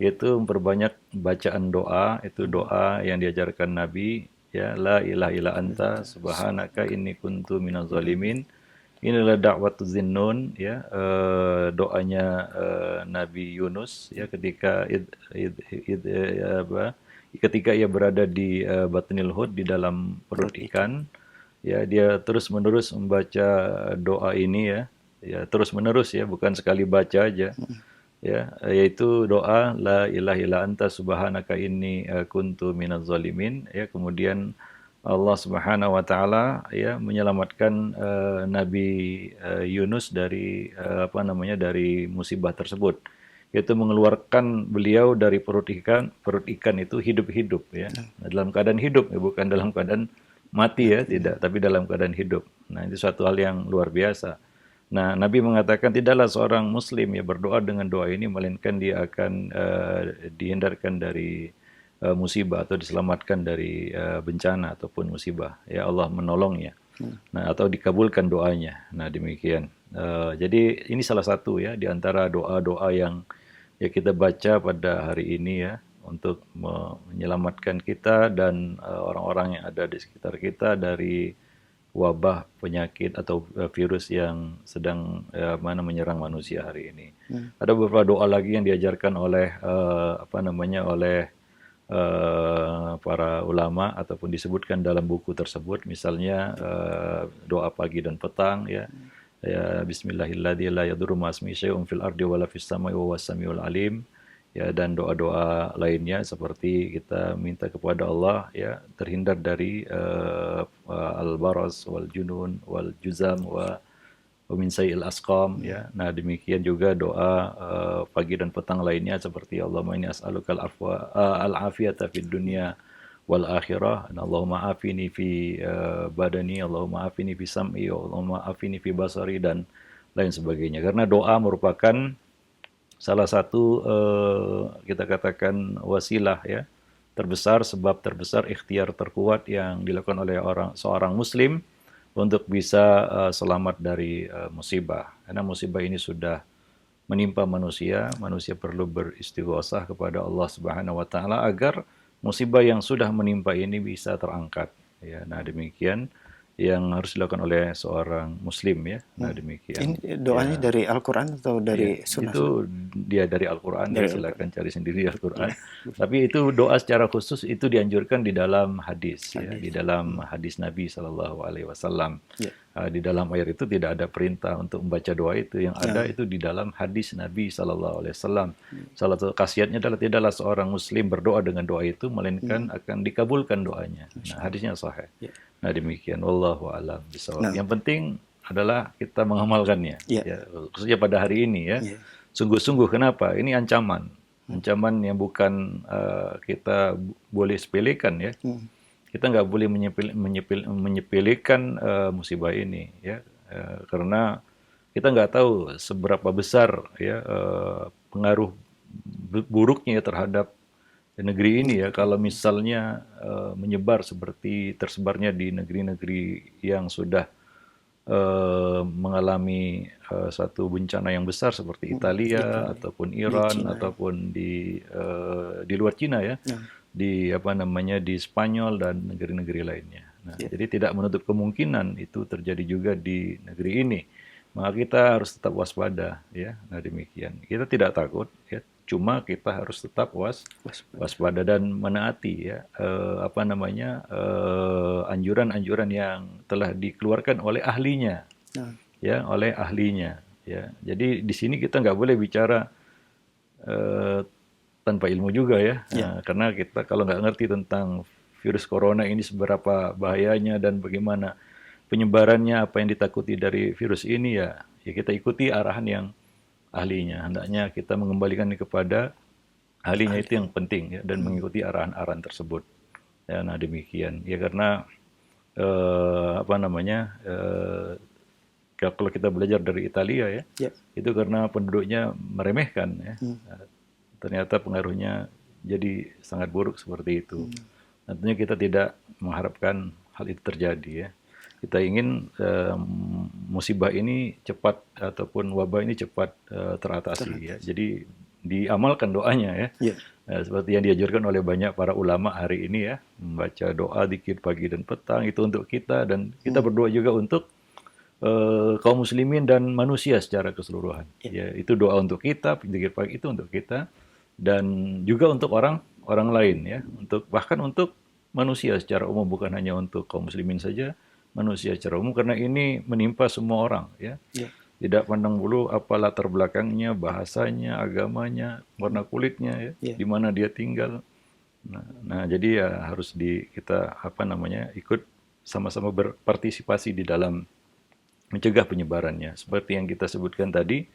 yaitu memperbanyak bacaan doa, itu doa yang diajarkan Nabi ya, la ilaha illa anta subhanaka inni kuntu minaz zalimin. Inilah dakwatu Zinnun ya, doanya Nabi Yunus ya ketika ia berada di batnil hut, di dalam perut ikan ya, dia terus menerus membaca doa ini ya terus menerus ya, bukan sekali baca aja ya, yaitu doa la ilaha illa anta subhanaka inni kuntu minaz zalimin ya. Kemudian Allah Subhanahu wa taala ya menyelamatkan Nabi Yunus dari dari musibah tersebut, yaitu mengeluarkan beliau dari perut ikan itu hidup-hidup ya. Nah, dalam keadaan hidup ya, bukan dalam keadaan mati ya, tidak, tapi dalam keadaan hidup. Nah, itu suatu hal yang luar biasa. Nah, Nabi mengatakan tidaklah seorang muslim ya berdoa dengan doa ini melainkan dia akan dihindarkan dari musibah atau diselamatkan dari bencana ataupun musibah ya, Allah menolongnya. Nah, atau dikabulkan doanya. Nah, demikian. Jadi ini salah satu ya di antara doa-doa yang ya kita baca pada hari ini ya, untuk menyelamatkan kita dan orang-orang yang ada di sekitar kita dari wabah penyakit atau virus yang sedang menyerang manusia hari ini. Ada beberapa doa lagi yang diajarkan oleh oleh para ulama ataupun disebutkan dalam buku tersebut, misalnya doa pagi dan petang ya, bismillahirrahmanirrahim la yadurru ma'asmi syai'un fil ardi wala fis samai wa huwas samiul alim ya, dan doa-doa lainnya seperti kita minta kepada Allah ya terhindar dari al-baras wal junun wal juzam wa min sayyi'il asqam ya. Nah, demikian juga doa pagi dan petang lainnya seperti Allahumma inni as'aluka al-afiyata fid dunya wal akhirah, Allahumma afini fi badani, Allahumma afini fi sam'i, Allahumma afini fi basari, dan lain sebagainya. Karena doa merupakan salah satu kita katakan wasilah ya terbesar, sebab terbesar, ikhtiar terkuat yang dilakukan oleh seorang muslim untuk bisa selamat dari musibah. Karena musibah ini sudah menimpa manusia, manusia perlu beristighosah kepada Allah Subhanahu wa taala agar musibah yang sudah menimpa ini bisa terangkat ya. Nah, demikian yang harus dilakukan oleh seorang muslim ya. Nah, demikian. Ini doanya dari Al-Qur'an atau dari sunnah? Itu dia dari Al-Qur'an, ya, silakan cari sendiri di Al-Qur'an. Tapi itu doa secara khusus itu dianjurkan di dalam hadis ya, di dalam hadis Nabi sallallahu alaihi wasallam. Di dalam ayat itu tidak ada perintah untuk membaca doa itu, yang ada itu di dalam hadis Nabi sallallahu alaihi wasallam. Salah satu khasiatnya adalah tidaklah seorang muslim berdoa dengan doa itu melainkan akan dikabulkan doanya. Nah, hadisnya sahih. Nah, demikian, wallahu a'lam bishawab. Yang penting adalah kita mengamalkannya ya, khususnya pada hari ini ya. Sungguh-sungguh, kenapa? Ini ancaman yang bukan kita boleh sepelekan ya. Kita nggak boleh menyepelekan musibah ini ya, karena kita nggak tahu seberapa besar ya pengaruh buruknya terhadap negeri ini ya kalau misalnya menyebar seperti tersebarnya di negeri-negeri yang sudah mengalami satu bencana yang besar seperti Italia ataupun Iran ataupun di luar Cina ya, di apa namanya di Spanyol dan negeri-negeri lainnya. Nah, jadi tidak menutup kemungkinan itu terjadi juga di negeri ini. Maka kita harus tetap waspada ya. Nah, demikian. Kita tidak takut ya, cuma kita harus tetap waspada dan menaati ya apa namanya anjuran-anjuran yang telah dikeluarkan oleh ahlinya. Ya, oleh ahlinya ya. Jadi di sini kita nggak boleh bicara tanpa ilmu juga ya. Nah, karena kita kalau nggak ngerti tentang virus corona ini seberapa bahayanya dan bagaimana penyebarannya, apa yang ditakuti dari virus ini ya kita ikuti arahan yang ahlinya. Hendaknya kita mengembalikan kepada ahlinya itu yang penting ya, dan mengikuti arahan-arahan tersebut. Ya, nah demikian. Ya karena apa namanya kalau kita belajar dari Italia ya, itu karena penduduknya meremehkan ya. Ternyata pengaruhnya jadi sangat buruk seperti itu. Tentunya kita tidak mengharapkan hal itu terjadi ya. Kita ingin musibah ini cepat ataupun wabah ini cepat teratasi ya. Jadi diamalkan doanya ya. Seperti yang diajarkan oleh banyak para ulama hari ini ya, membaca doa zikir pagi dan petang itu untuk kita, dan kita berdoa juga untuk kaum muslimin dan manusia secara keseluruhan. Ya, itu doa untuk kita, zikir pagi itu untuk kita dan juga untuk orang lain ya, bahkan untuk manusia secara umum, bukan hanya untuk kaum muslimin saja, manusia secara umum, karena ini menimpa semua orang ya. Tidak pandang bulu apa latar belakangnya, bahasanya, agamanya, warna kulitnya ya, di mana dia tinggal. Nah, jadi ya harus kita apa namanya ikut sama-sama berpartisipasi di dalam mencegah penyebarannya. Seperti yang kita sebutkan tadi,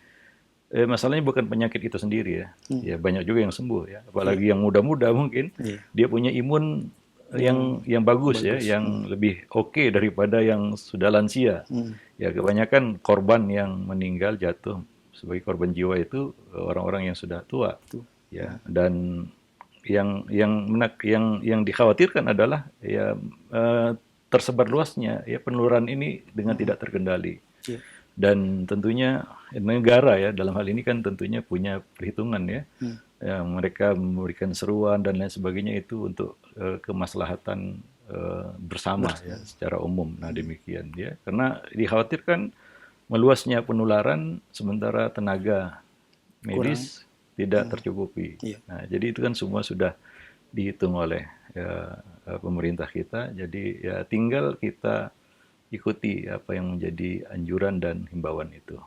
masalahnya bukan penyakit itu sendiri ya. Ya banyak juga yang sembuh ya. Apalagi yang muda-muda mungkin dia punya imun yang bagus ya, yang lebih oke daripada yang sudah lansia. Ya kebanyakan korban yang meninggal jatuh sebagai korban jiwa itu orang-orang yang sudah tua. Ya, dan yang dikhawatirkan adalah ya tersebar luasnya ya penularan ini dengan tidak terkendali. Dan tentunya negara ya dalam hal ini kan tentunya punya perhitungan ya, yang mereka memberikan seruan dan lain sebagainya itu untuk kemaslahatan bersama ya secara umum. Nah demikian ya, karena dikhawatirkan meluasnya penularan sementara tenaga medis tidak tercukupi. Nah jadi itu kan semua sudah dihitung oleh pemerintah kita. Jadi ya tinggal kita ikuti apa yang menjadi anjuran dan himbauan itu.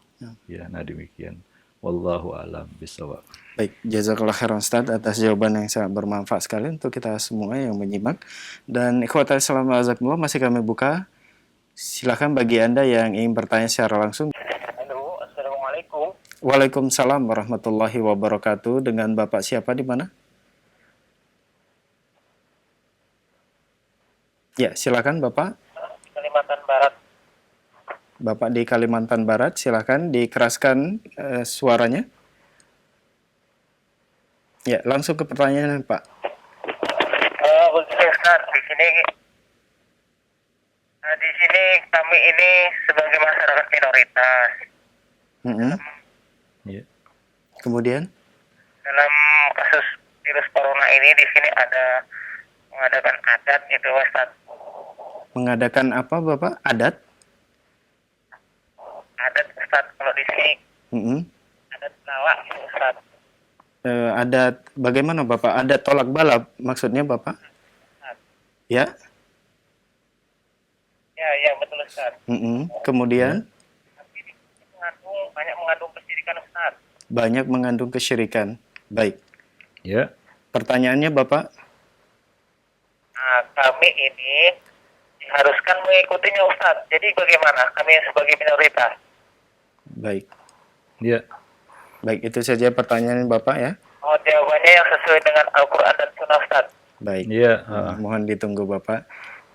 Ya, nah demikian. Wallahu a'lam bishawab. Baik, jazakallah khairan Ustaz atas jawaban yang sangat bermanfaat sekali untuk kita semua yang menyimak. Dan ikhwatal Islam azakumullah masih kami buka. Silakan bagi Anda yang ingin bertanya secara langsung. Halo, assalamualaikum. Waalaikumsalam warahmatullahi wabarakatuh. Dengan Bapak siapa di mana? Ya, silakan Bapak. Kalimantan Barat. Bapak di Kalimantan Barat, silakan dikeraskan suaranya. Ya, langsung ke pertanyaan Pak. Begini Ustaz, di sini kami ini sebagai masyarakat minoritas. Kemudian? Dalam kasus virus corona ini di sini ada mengadakan adat itu Ustaz. Mengadakan apa Bapak? Adat? Adat Ustaz, kalau di sini adat lawak gitu Ustaz. Adat bagaimana Bapak? Adat tolak balap maksudnya Bapak? Ya? Ya betul Ustaz. Kemudian? Tapi ini banyak mengandung kesyirikan Ustaz. Banyak mengandung kesyirikan. Baik. Ya. Pertanyaannya Bapak? Nah, kami ini diharuskan mengikutinya Ustaz. Jadi bagaimana kami sebagai minoritas? Baik. Ya. Baik, itu saja pertanyaan Bapak ya. Oh, jawabannya yang sesuai dengan Al-Quran dan Sunnah Ustaz. Baik. Iya. Mohon ditunggu Bapak.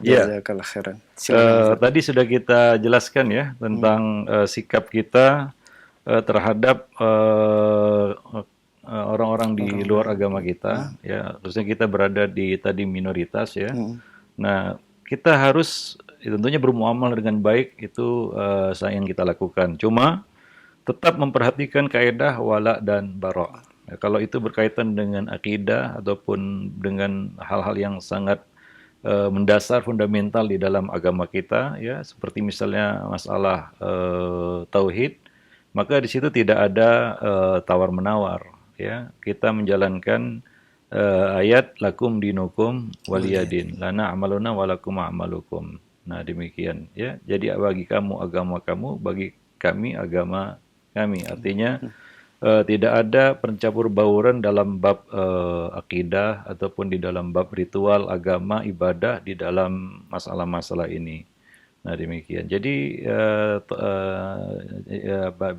Ya, Jazakallah khairan. Silakan Ustaz. tadi sudah kita jelaskan ya tentang sikap kita terhadap orang-orang di luar agama kita, ya, khususnya kita berada di tadi minoritas ya. Nah, kita harus tentunya bermuamalah dengan baik itu yang kita lakukan. Cuma tetap memperhatikan kaidah wala dan bara. Ya, kalau itu berkaitan dengan akidah ataupun dengan hal-hal yang sangat mendasar fundamental di dalam agama kita, ya, seperti misalnya masalah tauhid, maka di situ tidak ada tawar menawar, ya. Kita menjalankan ayat lakum dinukum waliyadin, lana amaluna walakum amalukum. Nah, demikian ya. Jadi bagi kamu agama kamu, bagi kami agama kami. Artinya tidak ada pencampur bauran dalam bab akidah ataupun di dalam bab ritual agama ibadah di dalam masalah-masalah ini. Nah, demikian. Jadi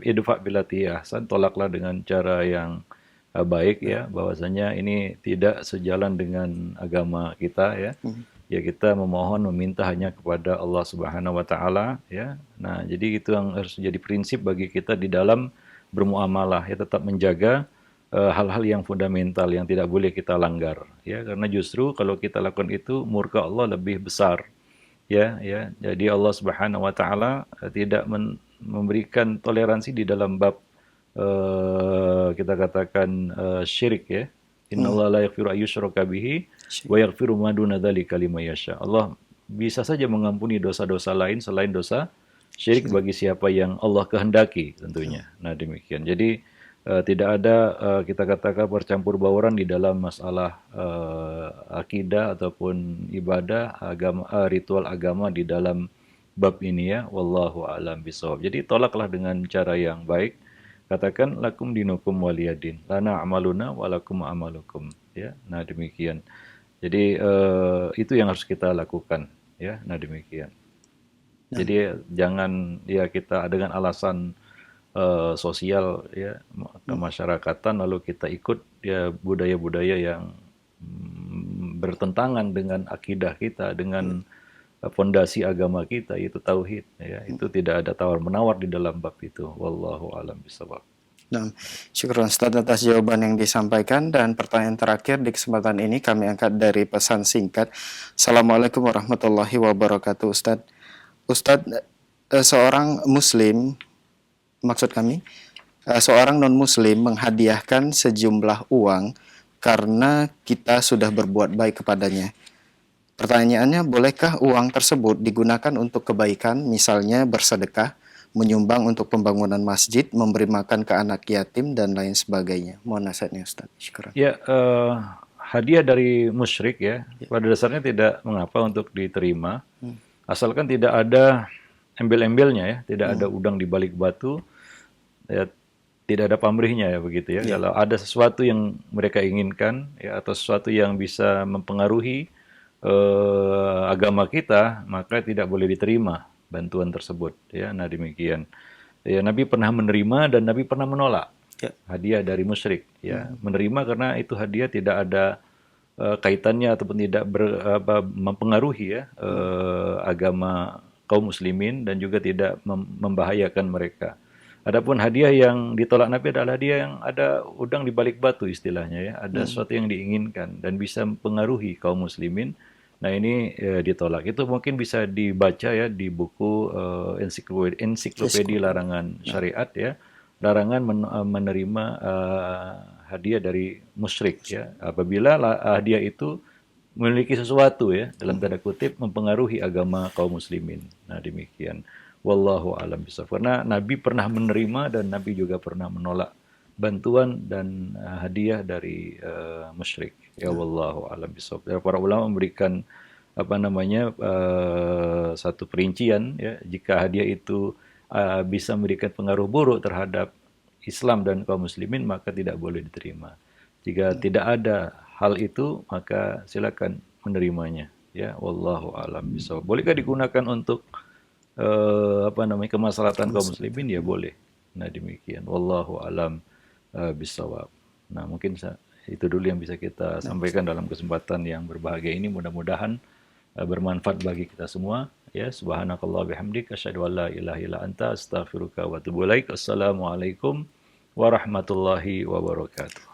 idfa billati ahsan, tolaklah dengan cara yang baik ya, bahwasanya ini tidak sejalan dengan agama kita ya. Ya, kita memohon meminta hanya kepada Allah Subhanahu wa taala ya. Nah, jadi itu yang harus jadi prinsip bagi kita di dalam bermuamalah ya, tetap menjaga hal-hal yang fundamental yang tidak boleh kita langgar ya, karena justru kalau kita lakukan itu murka Allah lebih besar ya. Jadi Allah Subhanahu wa taala tidak memberikan toleransi di dalam bab kita katakan syirik ya. Innallaha la yaghfiru ayyushraka bihi wa yaghfiru ma duna dzalika liman yasha. Allah bisa saja mengampuni dosa-dosa lain selain dosa syirik bagi siapa yang Allah kehendaki tentunya. Nah, demikian. Jadi tidak ada kita katakan bercampur bauran di dalam masalah akidah ataupun ibadah agama, ritual agama di dalam bab ini ya. Wallahu a'lam bishawab. Jadi tolaklah dengan cara yang baik. Katakan lakum dinukum waliyadin, lana amaluna walakum amalukum ya. Nah, demikian. Jadi itu yang harus kita lakukan ya. Nah, demikian. Jadi jangan ya kita dengan alasan sosial ya, kemasyarakatan lalu kita ikut ya budaya-budaya yang bertentangan dengan akidah kita, dengan fondasi agama kita, yaitu tauhid ya. Itu tidak ada tawar-menawar di dalam bab itu. Wallahu a'lam bishawab. Nah, syukur Ustaz atas jawaban yang disampaikan, dan pertanyaan terakhir di kesempatan ini kami angkat dari pesan singkat. Assalamualaikum warahmatullahi wabarakatuh. Ustaz, seorang muslim, maksud kami, seorang non-muslim menghadiahkan sejumlah uang karena kita sudah berbuat baik kepadanya. Pertanyaannya, bolehkah uang tersebut digunakan untuk kebaikan, misalnya bersedekah, menyumbang untuk pembangunan masjid, memberi makan ke anak yatim, dan lain sebagainya? Mohon nasihatnya Ustaz. Syukur. Ya, hadiah dari musyrik ya, pada dasarnya tidak mengapa untuk diterima, asalkan tidak ada embel-embelnya ya, tidak ada udang di balik batu, ya, tidak ada pamrihnya ya begitu ya. Kalau ada sesuatu yang mereka inginkan ya, atau sesuatu yang bisa mempengaruhi agama kita, maka tidak boleh diterima bantuan tersebut ya. Nah, demikian ya, Nabi pernah menerima dan Nabi pernah menolak hadiah dari musyrik ya. Menerima karena itu hadiah tidak ada kaitannya ataupun tidak mempengaruhi ya agama kaum muslimin dan juga tidak membahayakan mereka. Adapun hadiah yang ditolak Nabi adalah hadiah yang ada udang di balik batu istilahnya ya, ada sesuatu yang diinginkan dan bisa mempengaruhi kaum muslimin. Nah, ini ditolak. Itu mungkin bisa dibaca ya di buku ensiklopedia larangan syariat ya, larangan menerima hadiah dari musyrik ya, apabila hadiah itu memiliki sesuatu ya, dalam tanda kutip mempengaruhi agama kaum muslimin. Nah, demikian. Wallahu a'lam bishawab. Karena Nabi pernah menerima dan Nabi juga pernah menolak bantuan dan hadiah dari musyrik. Ya, wallahu a'lam bishawab. Para ulama memberikan satu perincian ya, jika hadiah itu bisa memberikan pengaruh buruk terhadap Islam dan kaum muslimin, maka tidak boleh diterima. Jika tidak ada hal itu, maka silakan menerimanya ya. Wallahu a'lam bishawab. Bolehkah digunakan untuk kemaslahatan kaum muslimin? Ya boleh. Nah, demikian. Wallahu a'lam bishawab. Nah, mungkin itu dulu yang bisa kita sampaikan dalam kesempatan yang berbahagia ini. Mudah-mudahan bermanfaat bagi kita semua. Ya, subhanakallah bihamdik asyhadu an la ilaha illa anta astaghfiruka wa atubu ilaik. Assalamualaikum warahmatullahi wabarakatuh.